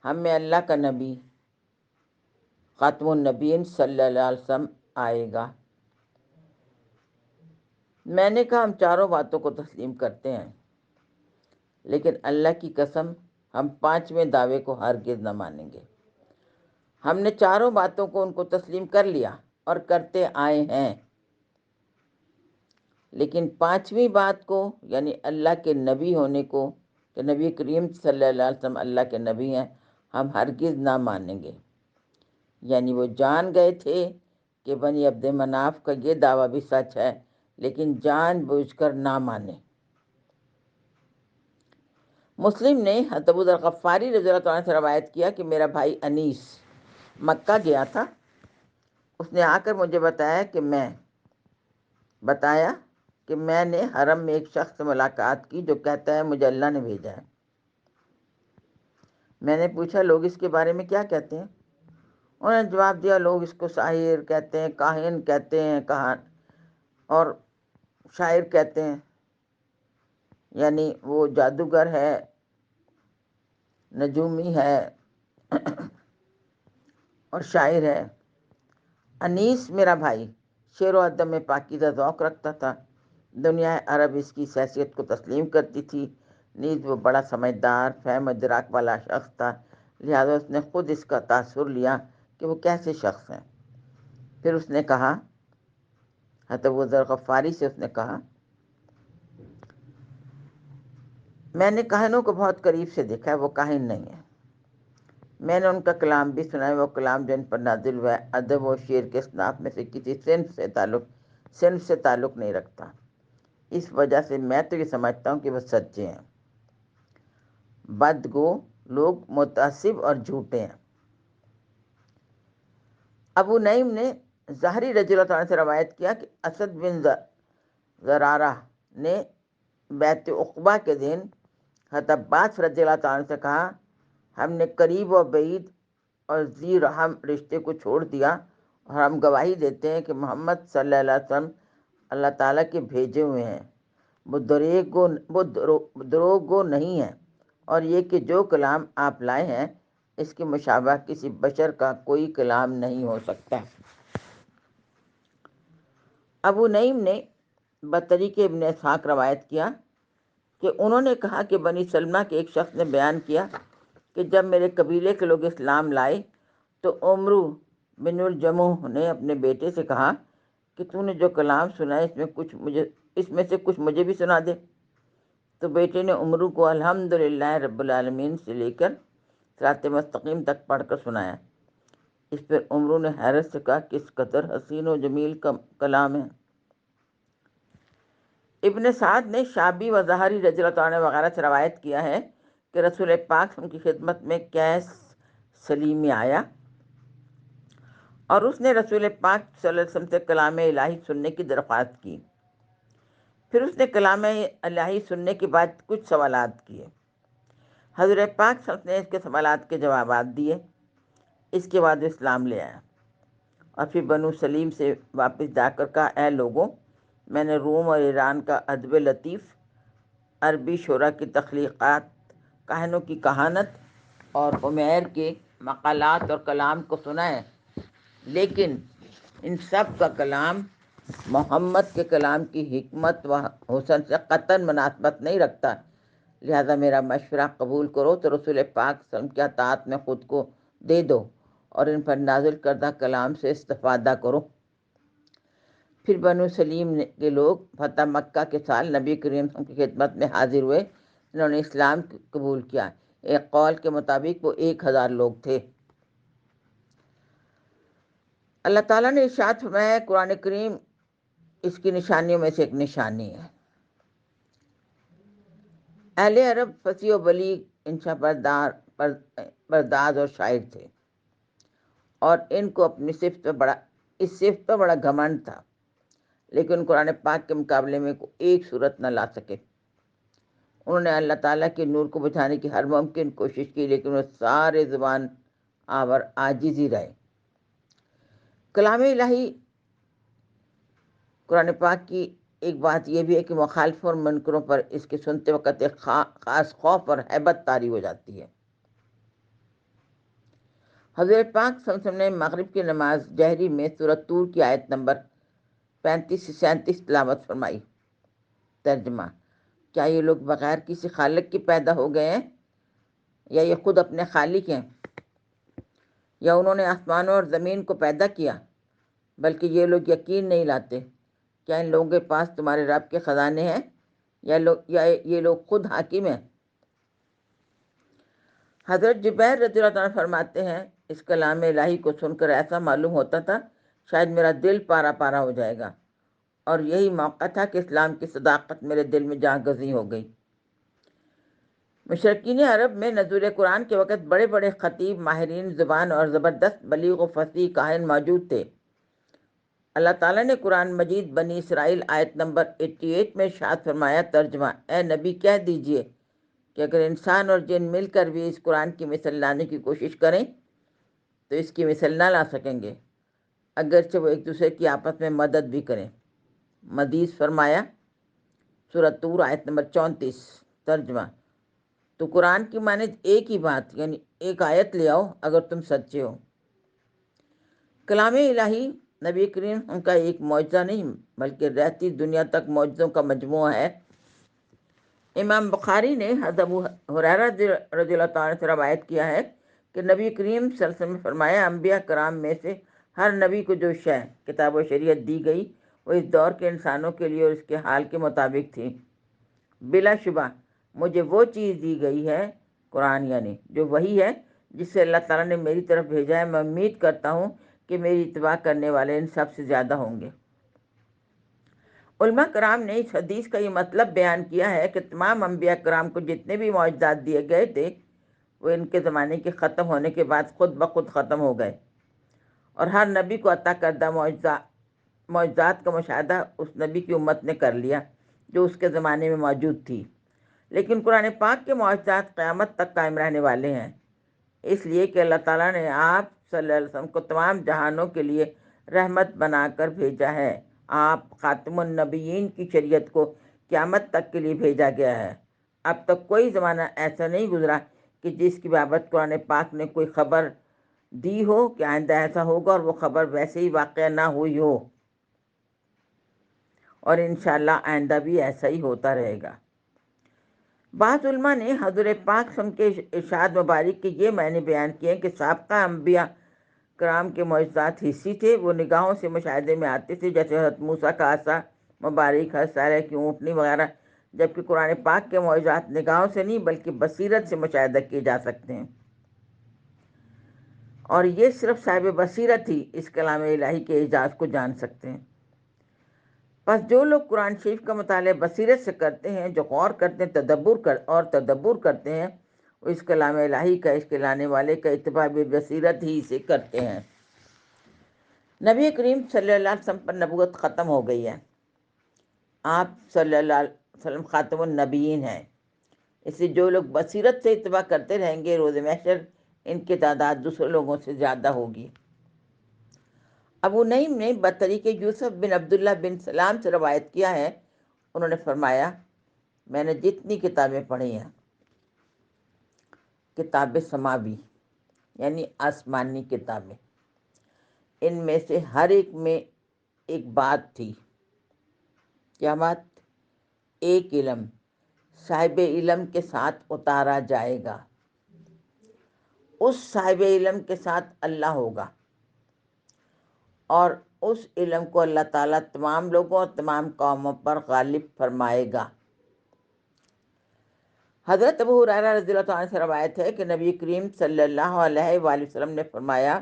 ہم میں اللہ کا نبی خاتم النبیین صلی اللہ علیہ وسلم آئے گا۔ میں نے کہا، ہم چاروں باتوں کو تسلیم کرتے ہیں، لیکن اللہ کی قسم ہم پانچویں دعوے کو ہرگز نہ مانیں گے۔ ہم نے چاروں باتوں کو ان کو تسلیم کر لیا اور کرتے آئے ہیں، لیکن پانچویں بات کو یعنی اللہ کے نبی ہونے کو، کہ نبی کریم صلی اللہ علیہ وسلم اللہ کے نبی ہیں، ہم ہرگز نہ مانیں گے۔ یعنی وہ جان گئے تھے کہ بنی عبد مناف کا یہ دعویٰ بھی سچ ہے، لیکن جان بوجھ کر نہ مانے۔ مسلم نے حضرت ابو ذر غفاری رضی اللہ عنہ سے روایت کیا کہ میرا بھائی انیس مکہ گیا تھا، اس نے آ کر مجھے بتایا کہ میں نے حرم میں ایک شخص سے ملاقات کی جو کہتا ہے مجھے اللہ نے بھیجا ہے۔ میں نے پوچھا لوگ اس کے بارے میں کیا کہتے ہیں؟ انہوں نے جواب دیا لوگ اس کو ساحر کہتے ہیں، کاہن کہتے ہیں، کہان اور شاعر کہتے ہیں، یعنی وہ جادوگر ہے، نجومی ہے اور شاعر ہے۔ انیس میرا بھائی شعر و ادب میں پاکیزہ ذوق رکھتا تھا، دنیا عرب اس کی حیثیت کو تسلیم کرتی تھی، نیز وہ بڑا سمجھدار فہم و ادراک والا شخص تھا، لہذا اس نے خود اس کا تاثر لیا کہ وہ کیسے شخص ہیں۔ پھر اس نے کہا، حضرت ابو ذر غفاری سے اس نے کہا، میں نے کاہنوں کو بہت قریب سے دیکھا ہے، وہ کاہن نہیں ہے۔ میں نے ان کا کلام بھی سنا ہے، وہ کلام جن پر نازل ہوا ہے ادب و شعر کے اصناف میں سے کسی صنف سے تعلق نہیں رکھتا، اس وجہ سے میں تو یہ سمجھتا ہوں کہ وہ سچے ہیں۔ بدگو لوگ متعصب اور جھوٹے ہیں۔ ابو نعیم نے ظاہری رضی اللہ عنہ سے روایت کیا کہ اسد بن زرارہ نے بیعت عقبہ کے دن حضرت عباس رضی اللہ عنہ سے کہا، ہم نے قریب و بعید اور ذی رحم رشتے کو چھوڑ دیا اور ہم گواہی دیتے ہیں کہ محمد صلی اللہ علیہ وسلم اللہ تعالیٰ کے بھیجے ہوئے ہیں، وہ دروغ گو نہیں ہیں، اور یہ کہ جو کلام آپ لائے ہیں اس کے مشابہ کسی بشر کا کوئی کلام نہیں ہو سکتا۔ ابو نعیم نے بطریق ابن اسحاق روایت کیا کہ انہوں نے کہا کہ بنی سلمہ کے ایک شخص نے بیان کیا کہ جب میرے قبیلے کے لوگ اسلام لائے تو عمرو بن الجموح نے اپنے بیٹے سے کہا کہ تو نے جو کلام سنا ہے اس میں سے کچھ مجھے بھی سنا دے۔ تو بیٹے نے عمرو کو الحمدللہ رب العالمین سے لے کر صراط مستقیم تک پڑھ کر سنایا۔ اس پر عمرو نے حیرت سے کہا کس قدر حسین و جمیل کا کلام ہے۔ ابن سعد نے شعبی و ظاہری رضی اللہ عنہ وغیرہ سے روایت کیا ہے کہ رسول پاک کی خدمت میں قیس سلیمی آیا اور اس نے رسول پاک صلی اللہ علیہ وسلم سے کلام الہی سننے کی درخواست کی۔ پھر اس نے کلام الہی سننے کے بعد کچھ سوالات کیے۔ حضرت پاک صلی اللہ علیہ وسلم نے اس کے سوالات کے جوابات دیے۔ اس کے بعد اسلام لے آیا اور پھر بنو سلیم سے واپس جا کر کہا، اے لوگوں، میں نے روم اور ایران کا ادب لطیف، عربی شعراء کی تخلیقات، کاہنوں کی کہانت اور عمیر کے مقالات اور کلام کو سنا ہے، لیکن ان سب کا کلام محمد کے کلام کی حکمت و حسن سے قطعاً مناسبت نہیں رکھتا، لہذا میرا مشورہ قبول کرو تو رسول پاک صلی اللہ علیہ وسلم کی اطاعت میں خود کو دے دو اور ان پر نازل کردہ کلام سے استفادہ کرو۔ پھر بنو سلیم کے لوگ فتح مکہ کے سال نبی کریم صلی اللہ علیہ وسلم کی خدمت میں حاضر ہوئے، انہوں نے اسلام قبول کیا۔ ایک قول کے مطابق وہ 1000 لوگ تھے۔ اللہ تعالیٰ نے ارشاد فرمایا، قرآن کریم اس کی نشانیوں میں سے ایک نشانی ہے۔ اہل عرب فصیح و بلیغ، انشا پرداز اور شاعر تھے، اور ان کو اپنی اس صفت پر بڑا گھمنڈ تھا، لیکن قرآن پاک کے مقابلے میں ایک صورت نہ لا سکے۔ انہوں نے اللہ تعالیٰ کے نور کو بجھانے کی ہر ممکن کوشش کی، لیکن وہ سارے زبان آور عاجز ہی رہے۔ کلام الہی قرآن پاک کی ایک بات یہ بھی ہے کہ مخالف اور منکروں پر اس کے سنتے وقت ایک خاص خوف اور ہیبت طاری ہو جاتی ہے۔ حضرت پاک صلی اللہ علیہ وسلم نے مغرب کی نماز جہری میں سورۃ طور کی آیت نمبر 35 سے 37 تلاوت فرمائی۔ ترجمہ: کیا یہ لوگ بغیر کسی خالق کے پیدا ہو گئے ہیں، یا یہ خود اپنے خالق ہیں؟ یا انہوں نے آسمانوں اور زمین کو پیدا کیا؟ بلکہ یہ لوگ یقین نہیں لاتے۔ کیا ان لوگوں کے پاس تمہارے رب کے خزانے ہیں، یا یہ لوگ خود حاکم ہیں؟ حضرت جبیر رضی اللہ عنہ فرماتے ہیں، اس کلام الہی کو سن کر ایسا معلوم ہوتا تھا شاید میرا دل پارا پارا ہو جائے گا، اور یہی موقع تھا کہ اسلام کی صداقت میرے دل میں جاں گزی ہو گئی۔ مشرکین عرب میں نزول قرآن کے وقت بڑے بڑے خطیب، ماہرین زبان اور زبردست بلیغ و فصیح کاہن موجود تھے۔ اللہ تعالیٰ نے قرآن مجید بنی اسرائیل آیت نمبر 88 میں ارشاد فرمایا، ترجمہ: اے نبی کہہ دیجئے کہ اگر انسان اور جن مل کر بھی اس قرآن کی مثل لانے کی کوشش کریں تو اس کی مثل نہ لا سکیں گے، اگرچہ وہ ایک دوسرے کی آپس میں مدد بھی کریں۔ مزید فرمایا، سورۃ طور آیت نمبر 34، ترجمہ: تو قرآن کی مانند ایک ہی بات یعنی ایک آیت لے آؤ اگر تم سچے ہو۔ کلام الہی نبی کریم ان کا ایک معجزہ نہیں بلکہ رہتی دنیا تک معجزوں کا مجموعہ ہے۔ امام بخاری نے حضرت ابو ہریرہ رضی اللہ تعالیٰ سے روایت کیا ہے کہ نبی کریم صلی اللہ علیہ وسلم نے فرمایا، انبیاء کرام میں سے ہر نبی کو جو شے کتاب و شریعت دی گئی وہ اس دور کے انسانوں کے لیے اور اس کے حال کے مطابق تھی۔ بلا شبہ مجھے وہ چیز دی گئی ہے، قرآن یعنی جو وہی ہے جس سے اللہ تعالیٰ نے میری طرف بھیجا ہے۔ میں امید کرتا ہوں کہ میری اتباع کرنے والے ان سب سے زیادہ ہوں گے۔ علماء کرام نے اس حدیث کا یہ مطلب بیان کیا ہے کہ تمام انبیاء کرام کو جتنے بھی معجزات دیے گئے تھے وہ ان کے زمانے کے ختم ہونے کے بعد خود بخود ختم ہو گئے، اور ہر نبی کو عطا کردہ معجزات کا مشاہدہ اس نبی کی امت نے کر لیا جو اس کے زمانے میں موجود تھی۔ لیکن قرآن پاک کے معجزات قیامت تک قائم رہنے والے ہیں، اس لیے کہ اللہ تعالیٰ نے آپ صلی اللہ علیہ وسلم کو تمام جہانوں کے لیے رحمت بنا کر بھیجا ہے۔ آپ خاتم النبیین کی شریعت کو قیامت تک کے لیے بھیجا گیا ہے۔ اب تک کوئی زمانہ ایسا نہیں گزرا کہ جس کی بابت قرآن پاک نے کوئی خبر دی ہو کہ آئندہ ایسا ہوگا اور وہ خبر ویسے ہی واقع نہ ہوئی ہو، اور انشاءاللہ آئندہ بھی ایسا ہی ہوتا رہے گا۔ بعض علماء نے حضور پاک صلی اللہ علیہ وسلم کے ارشاد مبارک کے یہ معنی بیان کیے کہ سابقہ انبیاء کرام کے معجزات حسی تھے، وہ نگاہوں سے مشاہدے میں آتے تھے، جیسے حضرت موسیٰ کا عصا مبارک، حضرت صالح کی اونٹنی وغیرہ، جبکہ قرآن پاک کے معجزات نگاہوں سے نہیں بلکہ بصیرت سے مشاہدہ کیے جا سکتے ہیں، اور یہ صرف صاحب بصیرت ہی اس کلام الہی کے اعجاز کو جان سکتے ہیں۔ پس جو لوگ قرآن شریف کا مطالعہ بصیرت سے کرتے ہیں، جو غور کرتے ہیں، تدبر کرتے ہیں، وہ اس کلام الہی کا، اس کے لانے والے کا اتباع بصیرت ہی سے کرتے ہیں۔ نبی کریم صلی اللہ علیہ وسلم پر نبوت ختم ہو گئی ہے، آپ صلی اللہ علیہ وسلم خاتم النبیین ہیں، اس لیے جو لوگ بصیرت سے اتباع کرتے رہیں گے، روز محشر ان کی تعداد دوسرے لوگوں سے زیادہ ہوگی۔ ابو نعیم نے بطریق یوسف بن عبداللہ بن سلام سے روایت کیا ہے، انہوں نے فرمایا، میں نے جتنی کتابیں پڑھی ہیں، کتاب سماوی یعنی آسمانی کتابیں، ان میں سے ہر ایک میں ایک بات تھی۔ کیا بات؟ ایک علم صاحب علم کے ساتھ اتارا جائے گا، اس صاحب علم کے ساتھ اللہ ہوگا، اور اس علم کو اللہ تعالیٰ تمام لوگوں اور تمام قوموں پر غالب فرمائے گا۔ حضرت ابو ہریرہ رضی اللہ عنہ سے روایت ہے کہ نبی کریم صلی اللہ علیہ وآلہ وسلم نے فرمایا،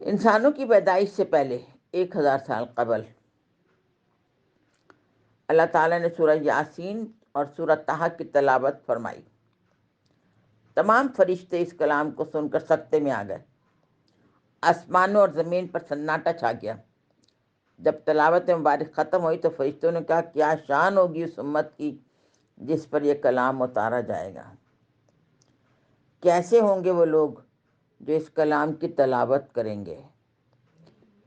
انسانوں کی پیدائش سے پہلے 1000 سال قبل اللہ تعالیٰ نے سورہ یاسین اور سورہ طٰہٰ کی تلاوت فرمائی۔ تمام فرشتے اس کلام کو سن کر سکتے میں آ گئے، آسمانوں اور زمین پر سناٹا چھا گیا۔ جب تلاوت مبارک ختم ہوئی تو فرشتوں نے کہا، کیا شان ہوگی اس امت کی جس پر یہ کلام اتارا جائے گا، کیسے ہوں گے وہ لوگ جو اس کلام کی تلاوت کریں گے،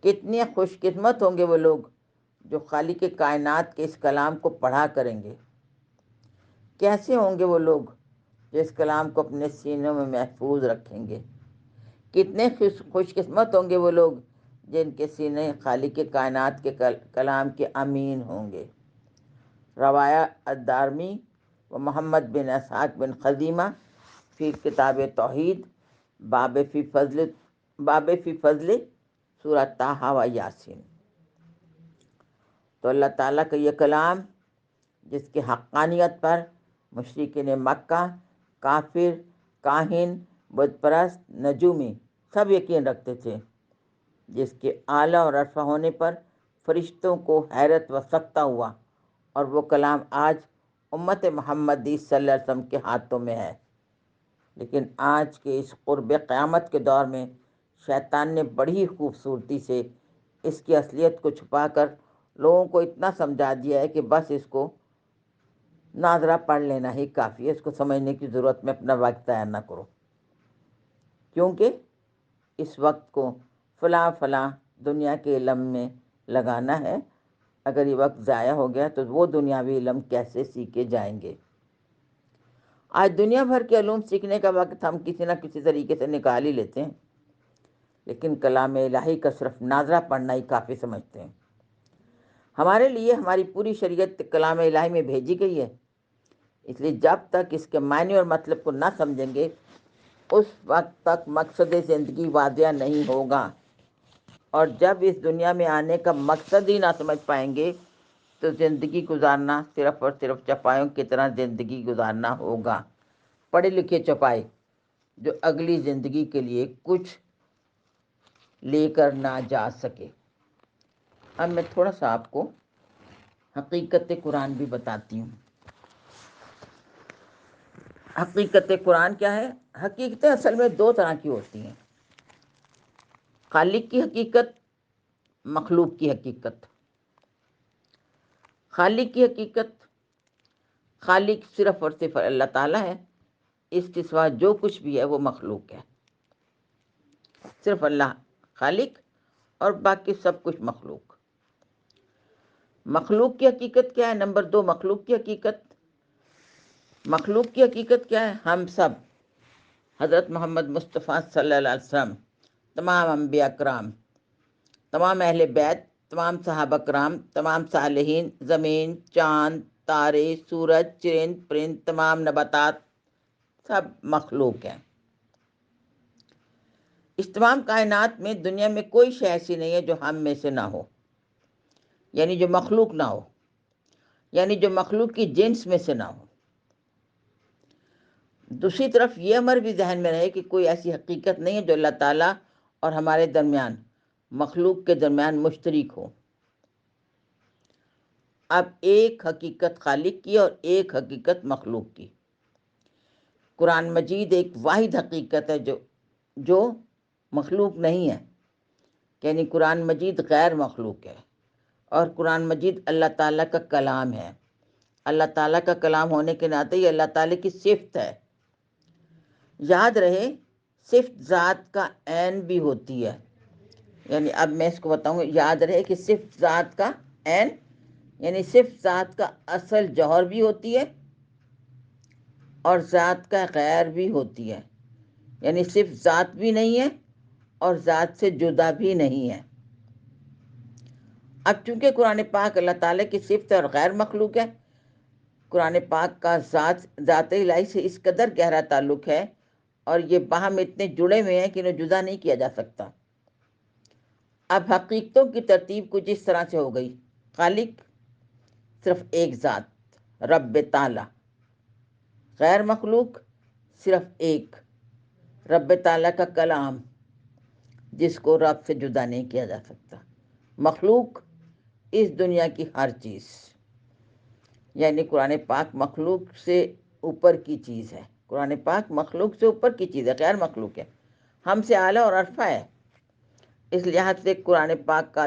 کتنے خوش قسمت ہوں گے وہ لوگ جو خالق کائنات کے اس کلام کو پڑھا کریں گے، کیسے ہوں گے وہ لوگ جو اس کلام کو اپنے سینوں میں محفوظ رکھیں گے، کتنے خوش قسمت ہوں گے وہ لوگ جن کے سینے خالق کائنات کے کلام کے امین ہوں گے۔ روایا الدارمی و محمد بن اسحاق بن خزیمہ فی کتاب توحید، باب فی فضل سورہ طٰہٰ و یاسین۔ تو اللہ تعالیٰ کا یہ کلام جس کی حقانیت پر مشرکین مکہ، کافر، کاہن، بت پرست، نجومی سب یقین رکھتے تھے، جس کے اعلیٰ اور عرفہ ہونے پر فرشتوں کو حیرت و سکتہ ہوا، اور وہ کلام آج امت محمدی صلی اللہ علیہ وسلم کے ہاتھوں میں ہے۔ لیکن آج کے اس قرب قیامت کے دور میں شیطان نے بڑی خوبصورتی سے اس کی اصلیت کو چھپا کر لوگوں کو اتنا سمجھا دیا ہے کہ بس اس کو ناظرہ پڑھ لینا ہی کافی ہے، اس کو سمجھنے کی ضرورت میں اپنا وقت ضائع نہ کرو، کیونکہ اس وقت کو فلاں فلاں دنیا کے علم میں لگانا ہے۔ اگر یہ وقت ضائع ہو گیا تو وہ دنیاوی علم کیسے سیکھے جائیں گے؟ آج دنیا بھر کے علوم سیکھنے کا وقت ہم کسی نہ کسی طریقے سے نکال ہی لیتے ہیں، لیکن کلام الہی کا صرف ناظرہ پڑھنا ہی کافی سمجھتے ہیں۔ ہمارے لیے ہماری پوری شریعت کلام الہی میں بھیجی گئی ہے، اس لیے جب تک اس کے معنی اور مطلب کو نہ سمجھیں گے اس وقت تک مقصد زندگی واضح نہیں ہوگا، اور جب اس دنیا میں آنے کا مقصد ہی نہ سمجھ پائیں گے تو زندگی گزارنا صرف اور صرف چپائوں کی طرح زندگی گزارنا ہوگا، پڑھے لکھے چپائے جو اگلی زندگی کے لیے کچھ لے کر نہ جا سکے۔ اب میں تھوڑا سا آپ کو حقیقت قرآن بھی بتاتی ہوں۔ حقیقت قرآن کیا ہے؟ حقیقتیں اصل میں دو طرح کی ہوتی ہیں، خالق کی حقیقت، مخلوق کی حقیقت۔ خالق کی حقیقت، خالق صرف اور صرف اللہ تعالیٰ ہے، اس کے سوا جو کچھ بھی ہے وہ مخلوق ہے۔ صرف اللہ خالق اور باقی سب کچھ مخلوق۔ مخلوق کی حقیقت کیا ہے؟ نمبر 2، مخلوق کی حقیقت۔ مخلوق کی حقیقت کیا ہے؟ ہم سب، حضرت محمد مصطفیٰ صلی اللہ علیہ وسلم، تمام انبیاء کرام، تمام اہل بیت، تمام صحابہ کرام، تمام صالحین، زمین، چاند، تارے، سورج، چرند پرند، تمام نباتات، سب مخلوق ہیں۔ اس تمام کائنات میں دنیا میں کوئی شے ایسی نہیں ہے جو ہم میں سے نہ ہو، یعنی جو مخلوق نہ ہو، یعنی جو مخلوق کی جنس میں سے نہ ہو۔ دوسری طرف یہ امر بھی ذہن میں رہے کہ کوئی ایسی حقیقت نہیں ہے جو اللہ تعالیٰ اور ہمارے درمیان، مخلوق کے درمیان مشترک ہو۔ اب ایک حقیقت خالق کی اور ایک حقیقت مخلوق کی۔ قرآن مجید ایک واحد حقیقت ہے جو مخلوق نہیں ہے، یعنی قرآن مجید غیر مخلوق ہے، اور قرآن مجید اللہ تعالیٰ کا کلام ہے۔ اللہ تعالیٰ کا کلام ہونے کے ناطے یہ اللہ تعالیٰ کی صفت ہے۔ یاد رہے، صفت ذات کا عین بھی ہوتی ہے، یعنی اب میں اس کو بتاؤں گا، یاد رہے کہ صفت ذات کا عین، یعنی صفت ذات کا اصل جوہر بھی ہوتی ہے اور ذات کا غیر بھی ہوتی ہے، یعنی صفت ذات بھی نہیں ہے اور ذات سے جدا بھی نہیں ہے۔ اب چونکہ قرآن پاک اللہ تعالیٰ کی صفت اور غیر مخلوق ہے، قرآن پاک کا ذات الہی سے اس قدر گہرا تعلق ہے اور یہ باہم اتنے جڑے ہوئے ہیں کہ انہیں جدا نہیں کیا جا سکتا۔ اب حقیقتوں کی ترتیب کچھ اس طرح سے ہو گئی: خالق صرف ایک ذات، رب تعالیٰ۔ غیر مخلوق صرف ایک، رب تعالیٰ کا کلام، جس کو رب سے جدا نہیں کیا جا سکتا۔ مخلوق اس دنیا کی ہر چیز، یعنی قرآن پاک مخلوق سے اوپر کی چیز ہے۔ قرآن پاک مخلوق سے اوپر کی چیز ہے، غیر مخلوق ہے، ہم سے اعلیٰ اور عرفہ ہے۔ اس لحاظ سے قرآن پاک کا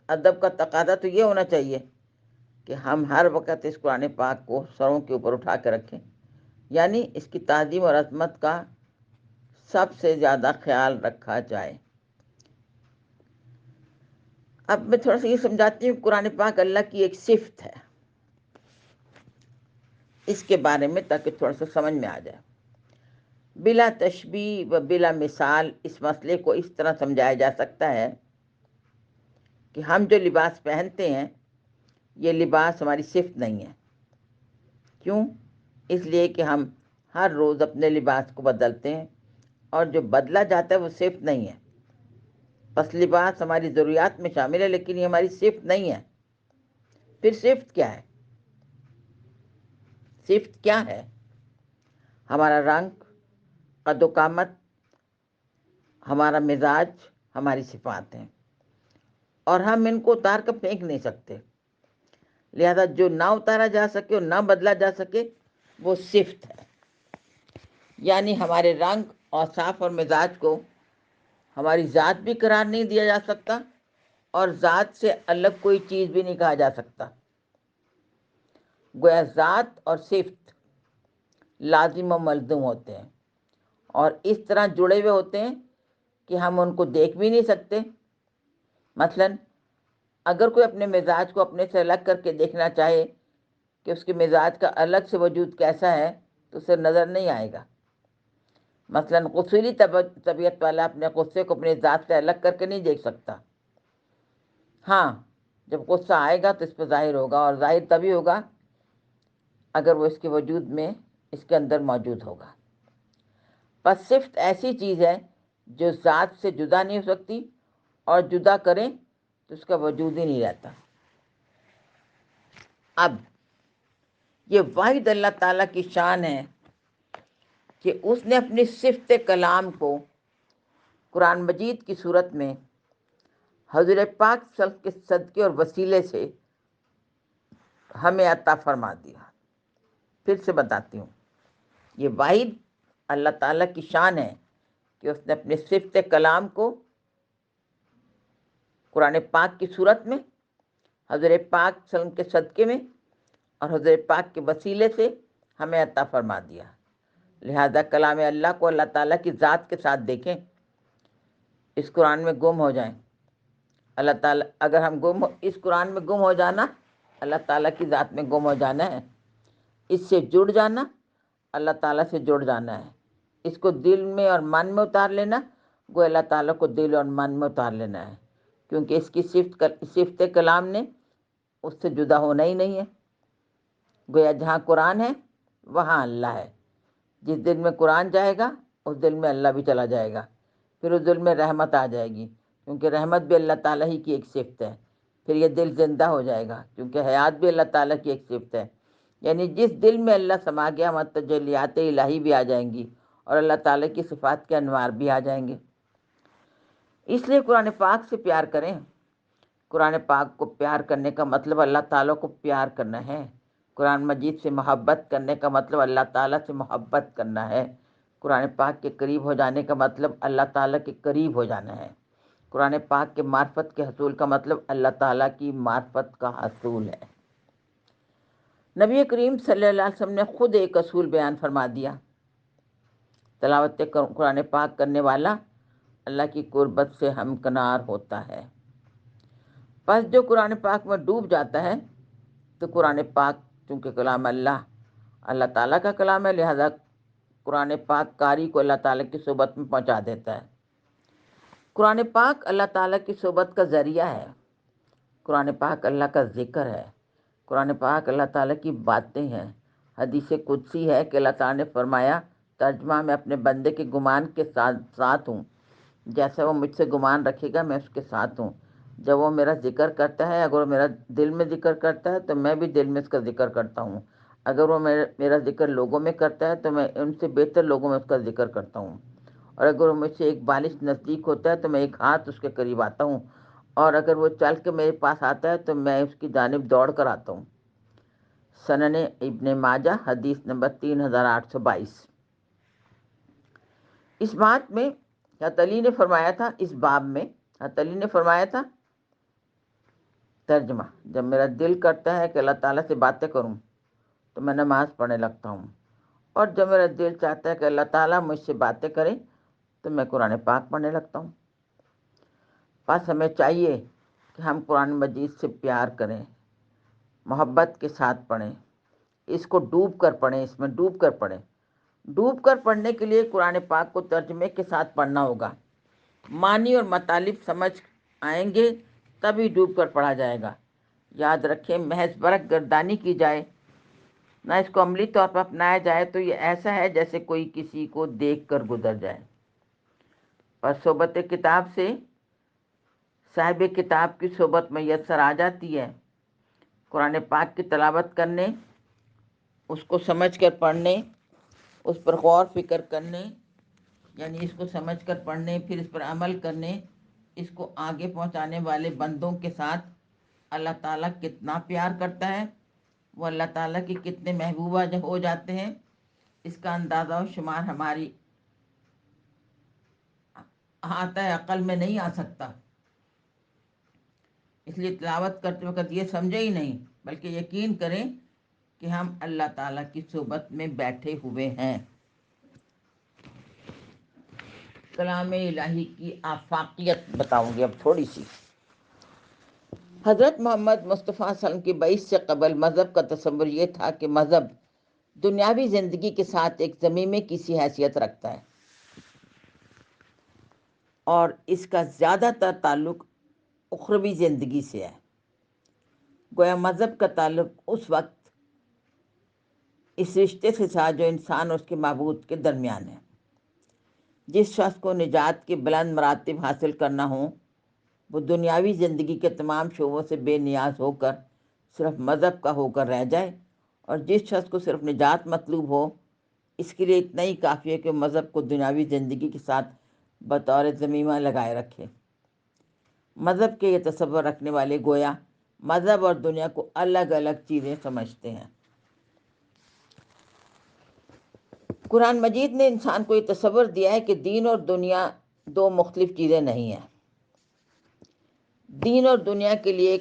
ادب کا تقاضا تو یہ ہونا چاہیے کہ ہم ہر وقت اس قرآن پاک کو سروں کے اوپر اٹھا کے رکھیں، یعنی اس کی تعظیم اور عظمت کا سب سے زیادہ خیال رکھا جائے۔ اب میں تھوڑا سا یہ سمجھاتی ہوں، قرآن پاک اللہ کی ایک صفت ہے، اس کے بارے میں، تاکہ تھوڑا سا سمجھ میں آ جائے۔ بلا تشبیہ و بلا مثال اس مسئلے کو اس طرح سمجھایا جا سکتا ہے کہ ہم جو لباس پہنتے ہیں یہ لباس ہماری صفت نہیں ہے۔ کیوں؟ اس لیے کہ ہم ہر روز اپنے لباس کو بدلتے ہیں، اور جو بدلا جاتا ہے وہ صفت نہیں ہے۔ بس لباس ہماری ضروریات میں شامل ہے، لیکن یہ ہماری صفت نہیں ہے۔ پھر صفت کیا ہے؟ صفت کیا ہے؟ ہمارا رنگ، قد و قامت، ہمارا مزاج، ہماری صفات ہیں، اور ہم ان کو اتار کر پھینک نہیں سکتے۔ لہذا جو نہ اتارا جا سکے اور نہ بدلا جا سکے وہ صفت ہے۔ یعنی ہمارے رنگ، اوصاف اور مزاج کو ہماری ذات بھی قرار نہیں دیا جا سکتا، اور ذات سے الگ کوئی چیز بھی نہیں کہا جا سکتا۔ گویا ذات اور صفت لازم و ملزوم ہوتے ہیں اور اس طرح جڑے ہوئے ہوتے ہیں کہ ہم ان کو دیکھ بھی نہیں سکتے۔ مثلاً اگر کوئی اپنے مزاج کو اپنے سے الگ کر کے دیکھنا چاہے کہ اس کے مزاج کا الگ سے وجود کیسا ہے تو اسے نظر نہیں آئے گا۔ مثلاً غصیلی طبیعت والا اپنے غصے کو اپنے ذات سے الگ کر کے نہیں دیکھ سکتا۔ ہاں، جب غصہ آئے گا تو اس پہ ظاہر ہوگا، اور ظاہر تبھی ہوگا اگر وہ اس کے وجود میں اس کے اندر موجود ہوگا۔ پس صفت ایسی چیز ہے جو ذات سے جدا نہیں ہو سکتی، اور جدا کریں تو اس کا وجود ہی نہیں رہتا۔ اب یہ واحد اللہ تعالیٰ کی شان ہے کہ اس نے اپنی صفت کلام کو قرآن مجید کی صورت میں حضور پاک صلی اللہ علیہ وسلم کے صدقے اور وسیلے سے ہمیں عطا فرما دیا۔ پھر سے بتاتی ہوں، یہ واحد اللہ تعالیٰ کی شان ہے کہ اس نے اپنے صفت کلام کو قرآن پاک کی صورت میں حضور پاک صلی اللہ علیہ وسلم کے صدقے میں اور حضور پاک کے وسیلے سے ہمیں عطا فرما دیا۔ لہذا کلام اللہ کو اللہ تعالیٰ کی ذات کے ساتھ دیکھیں، اس قرآن میں گم ہو جائیں۔ اللہ تعالیٰ اگر ہم اس قرآن میں گم ہو جانا، اللہ تعالیٰ کی ذات میں گم ہو جانا ہے۔ اس سے جڑ جانا، اللہ تعالیٰ سے جڑ جانا ہے۔ اس کو دل میں اور من میں اتار لینا، وہ اللہ تعالیٰ کو دل اور من میں اتار لینا ہے، کیونکہ اس کی صفت کلام نے اس سے جدا ہونا ہی نہیں ہے۔ گویا جہاں قرآن ہے وہاں اللہ ہے۔ جس دل میں قرآن جائے گا اس دل میں اللہ بھی چلا جائے گا، پھر اس دل میں رحمت آ جائے گی، کیونکہ رحمت بھی اللہ تعالیٰ ہی کی ایک صفت ہے۔ پھر یہ دل زندہ ہو جائے گا، کیونکہ حیات بھی اللہ تعالیٰ کی ایک صفت ہے۔ یعنی جس دل میں اللہ سما گیا وہاں تجلیات الہی بھی آ جائیں گی اور اللہ تعالیٰ کی صفات کے انوار بھی آ جائیں گے۔ اس لیے قرآن پاک سے پیار کریں۔ قرآن پاک کو پیار کرنے کا مطلب اللہ تعالیٰ کو پیار کرنا ہے۔ قرآن مجید سے محبت کرنے کا مطلب اللہ تعالیٰ سے محبت کرنا ہے۔ قرآن پاک کے قریب ہو جانے کا مطلب اللہ تعالیٰ کے قریب ہو جانا ہے۔ قرآن پاک کے معرفت کے حصول کا مطلب اللہ تعالیٰ کی معرفت کا حصول ہے۔ نبی کریم صلی اللہ علیہ وسلم نے خود ایک اصول بیان فرما دیا، تلاوت قرآن پاک کرنے والا اللہ کی قربت سے ہمکنار ہوتا ہے۔ پس جو قرآن پاک میں ڈوب جاتا ہے تو قرآن پاک چونکہ کلام اللہ تعالیٰ کا کلام ہے، لہذا قرآن پاک قاری کو اللہ تعالیٰ کی صحبت میں پہنچا دیتا ہے۔ قرآن پاک اللہ تعالیٰ کی صحبت کا ذریعہ ہے۔ قرآن پاک اللہ کا ذکر ہے۔ قرآن پاک اللہ تعالیٰ کی باتیں ہیں۔ حدیث قدسی ہے کہ اللہ تعالیٰ نے فرمایا، ترجمہ میں اپنے بندے کے گمان کے ساتھ ہوں، جیسا وہ مجھ سے گمان رکھے گا میں اس کے ساتھ ہوں۔ جب وہ میرا ذکر کرتا ہے، اگر وہ میرا دل میں ذکر کرتا ہے تو میں بھی دل میں اس کا ذکر کرتا ہوں۔ اگر وہ میرا ذکر لوگوں میں کرتا ہے تو میں ان سے بہتر لوگوں میں اس کا ذکر کرتا ہوں۔ اور اگر وہ مجھ سے ایک بالش نزدیک ہوتا ہے تو میں ایک ہاتھ اس کے قریب آتا ہوں، اور اگر وہ چل کے میرے پاس آتا ہے تو میں اس کی جانب دوڑ کر آتا ہوں۔ سنن ابن ماجہ حدیث نمبر 3822۔ اس بات میں حضرت علی نے فرمایا تھا، اس باب میں حضرت علی نے فرمایا تھا، ترجمہ، جب میرا دل کرتا ہے کہ اللہ تعالیٰ سے باتیں کروں تو میں نماز پڑھنے لگتا ہوں، اور جب میرا دل چاہتا ہے کہ اللہ تعالیٰ مجھ سے باتیں کرے تو میں قرآن پاک پڑھنے لگتا ہوں۔ بس ہمیں چاہیے کہ ہم قرآن مجید سے پیار کریں، محبت کے ساتھ پڑھیں، اس کو ڈوب کر پڑھیں، اس میں ڈوب کر پڑھیں۔ ڈوب کر پڑھنے کے لیے قرآن پاک کو ترجمے کے ساتھ پڑھنا ہوگا۔ معنی اور مطالب سمجھ آئیں گے تبھی ڈوب کر پڑھا جائے گا۔ یاد رکھیں، محض برق گردانی کی جائے نہ اس کو عملی طور پر اپنایا جائے تو یہ ایسا ہے جیسے کوئی کسی کو دیکھ کر گزر جائے۔ اور صحبت کتاب سے صاحب کتاب کی صحبت میسر آ جاتی ہے۔ قرآن پاک کی تلاوت کرنے، اس کو سمجھ کر پڑھنے، اس پر غور فکر کرنے، یعنی اس کو سمجھ کر پڑھنے، پھر اس پر عمل کرنے، اس کو آگے پہنچانے والے بندوں کے ساتھ اللہ تعالیٰ کتنا پیار کرتا ہے، وہ اللہ تعالیٰ کی کتنے محبوبہ ہو جاتے ہیں، اس کا اندازہ و شمار ہماری احاطہ عقل میں نہیں آ سکتا۔ اس لیے تلاوت کرتے وقت یہ سمجھے ہی نہیں، بلکہ یقین کریں کہ ہم اللہ تعالیٰ کی صحبت میں بیٹھے ہوئے ہیں۔ کلام الہی کی آفاقیت بتاؤں گی اب تھوڑی سی۔ حضرت محمد مصطفیٰ صلی اللہ علیہ وسلم کی بعثت سے قبل مذہب کا تصور یہ تھا کہ مذہب دنیاوی زندگی کے ساتھ ایک ضمیمے کی سی حیثیت رکھتا ہے، اور اس کا زیادہ تر تعلق اخروی زندگی سے ہے۔ گویا مذہب کا تعلق اس وقت اس رشتے سے تھا جو انسان اور اس کے معبود کے درمیان ہے۔ جس شخص کو نجات کے بلند مراتب حاصل کرنا ہوں، وہ دنیاوی زندگی کے تمام شعبوں سے بے نیاز ہو کر صرف مذہب کا ہو کر رہ جائے، اور جس شخص کو صرف نجات مطلوب ہو، اس کے لیے اتنا ہی کافی ہے کہ مذہب کو دنیاوی زندگی کے ساتھ بطور ضمیمہ لگائے رکھے۔ مذہب کے یہ تصور رکھنے والے گویا مذہب اور دنیا کو الگ الگ چیزیں سمجھتے ہیں۔ قرآن مجید نے انسان کو یہ تصور دیا ہے کہ دین اور دنیا دو مختلف چیزیں نہیں ہیں۔ دین اور دنیا کے لیے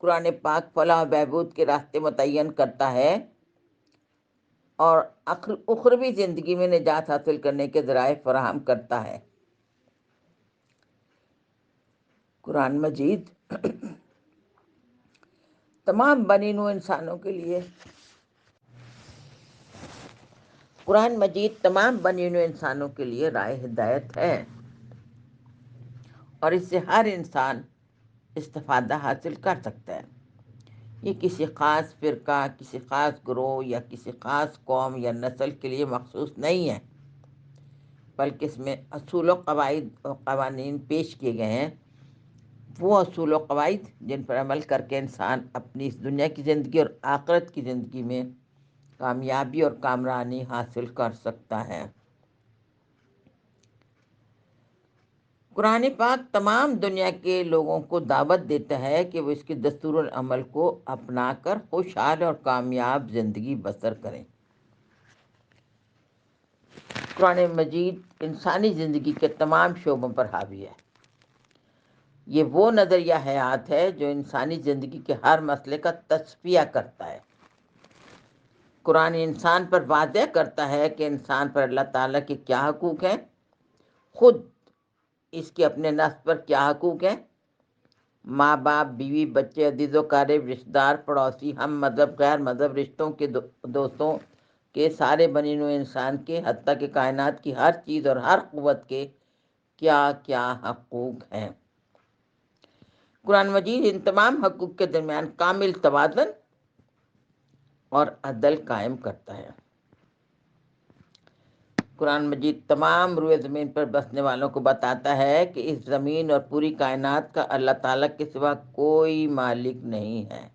قرآن پاک فلاح و بہبود کے راستے متعین کرتا ہے اور اخروی زندگی میں نجات حاصل کرنے کے ذرائع فراہم کرتا ہے۔ قرآن مجید تمام بنی نوع انسانوں کے لیے راہ ہدایت ہے، اور اس سے ہر انسان استفادہ حاصل کر سکتا ہے۔ یہ کسی خاص فرقہ، کسی خاص گروہ یا کسی خاص قوم یا نسل کے لیے مخصوص نہیں ہے، بلکہ اس میں اصول و قواعد و قوانین پیش کیے گئے ہیں، وہ اصول و قواعد جن پر عمل کر کے انسان اپنی اس دنیا کی زندگی اور آخرت کی زندگی میں کامیابی اور کامرانی حاصل کر سکتا ہے۔ قرآن پاک تمام دنیا کے لوگوں کو دعوت دیتا ہے کہ وہ اس کے دستور العمل کو اپنا کر خوشحال اور کامیاب زندگی بسر کریں۔ قرآن مجید انسانی زندگی کے تمام شعبوں پر حاوی ہے۔ یہ وہ نظریہ حیات ہے جو انسانی زندگی کے ہر مسئلے کا تصفیہ کرتا ہے۔ قرآن انسان پر واضح کرتا ہے کہ انسان پر اللہ تعالیٰ کے کیا حقوق ہیں، خود اس کے اپنے نفس پر کیا حقوق ہیں، ماں باپ، بیوی، بچے، عزیز و قریب، رشتہ دار، پڑوسی، ہم مذہب، غیر مذہب رشتوں کے دوستوں کے، سارے بنی نوع انسان کے، حتیٰ کہ کائنات کی ہر چیز اور ہر قوت کے کیا کیا حقوق ہیں۔ قرآن مجید ان تمام حقوق کے درمیان کامل توازن اور عدل قائم کرتا ہے۔ قرآن مجید تمام روئے زمین پر بسنے والوں کو بتاتا ہے کہ اس زمین اور پوری کائنات کا اللہ تعالیٰ کے سوا کوئی مالک نہیں ہے۔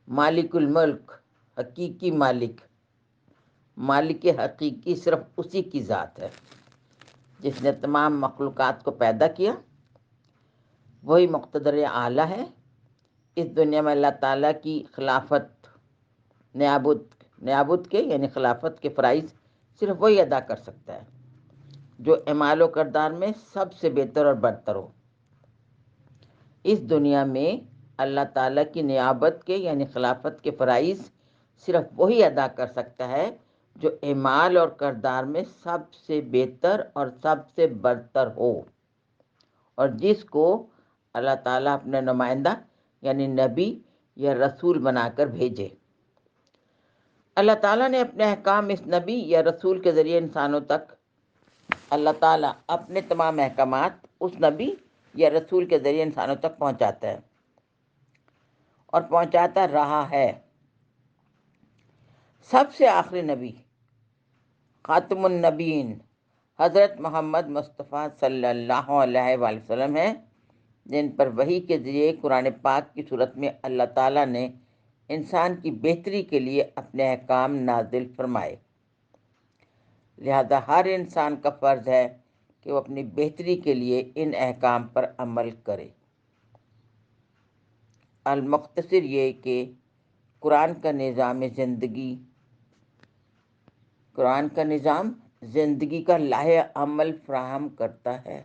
مالک الملک، حقیقی مالک حقیقی صرف اسی کی ذات ہے، جس نے تمام مخلوقات کو پیدا کیا۔ وہی مقتدر اعلیٰ ہے۔ اس دنیا میں اللہ تعالیٰ کی خلافت، نیابت کے یعنی خلافت کے فرائض صرف وہی ادا کر سکتا ہے جو اعمال و کردار میں سب سے بہتر اور برتر ہو۔ اس دنیا میں اللہ تعالیٰ کی نیابت کے یعنی خلافت کے فرائض صرف وہی ادا کر سکتا ہے جو اعمال اور کردار میں سب سے بہتر اور سب سے برتر ہو، اور جس کو اللہ تعالیٰ اپنے نمائندہ یعنی نبی یا رسول بنا کر بھیجے۔ اللہ تعالیٰ نے اپنے احکام اس نبی یا رسول کے ذریعے انسانوں تک، اللہ تعالیٰ اپنے تمام احکامات اس نبی یا رسول کے ذریعے انسانوں تک پہنچاتا ہے اور پہنچاتا رہا ہے۔ سب سے آخری نبی خاتم النبیین حضرت محمد مصطفیٰ صلی اللہ علیہ وآلہ وسلم ہیں، جن پر وحی کے ذریعے قرآن پاک کی صورت میں اللہ تعالیٰ نے انسان کی بہتری کے لیے اپنے احکام نازل فرمائے۔ لہذا ہر انسان کا فرض ہے کہ وہ اپنی بہتری کے لیے ان احکام پر عمل کرے۔ المختصر یہ کہ قرآن کا نظام زندگی کا لائحہ عمل فراہم کرتا ہے۔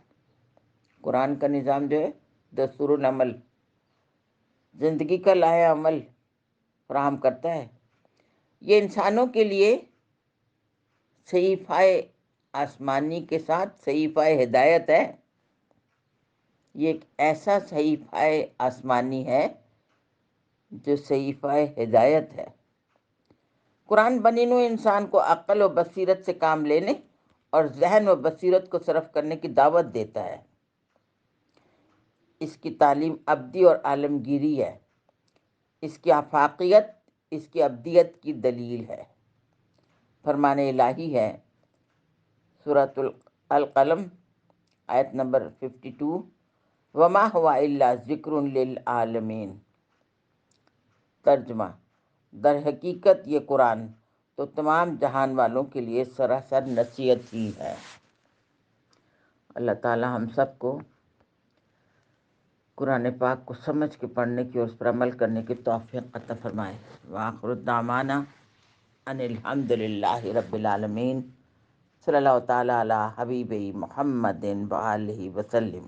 قرآن کا نظام جو ہے دستور العمل، زندگی کا لائحہ عمل فراہم کرتا ہے۔ یہ انسانوں کے لیے صحیفہ آسمانی کے ساتھ صحیفہ ہدایت ہے۔ یہ ایک ایسا صحیفہ آسمانی ہے جو صحیفہ ہدایت ہے۔ قرآن بنی نوع انسان کو عقل و بصیرت سے کام لینے اور ذہن و بصیرت کو صرف کرنے کی دعوت دیتا ہے۔ اس کی تعلیم ابدی اور عالمگیری ہے۔ اس کی آفاقیت اس کی ابدیت کی دلیل ہے۔ فرمان الہی ہے، سورۃ القلم آیت نمبر 52، وما ہوا الا ذکر للعالمین۔ ترجمہ: در حقیقت یہ قرآن تو تمام جہان والوں کے لیے سراسر نصیحت ہی ہے۔ اللہ تعالی ہم سب کو قرآن پاک کو سمجھ کے پڑھنے کی اور اس پر عمل کرنے کی توفیق عطا فرمائے۔ وآخر دعوانا ان الحمد للہ رب العالمین۔ صلی اللہ تعالی علی حبیبہ محمد وآلہ وسلم۔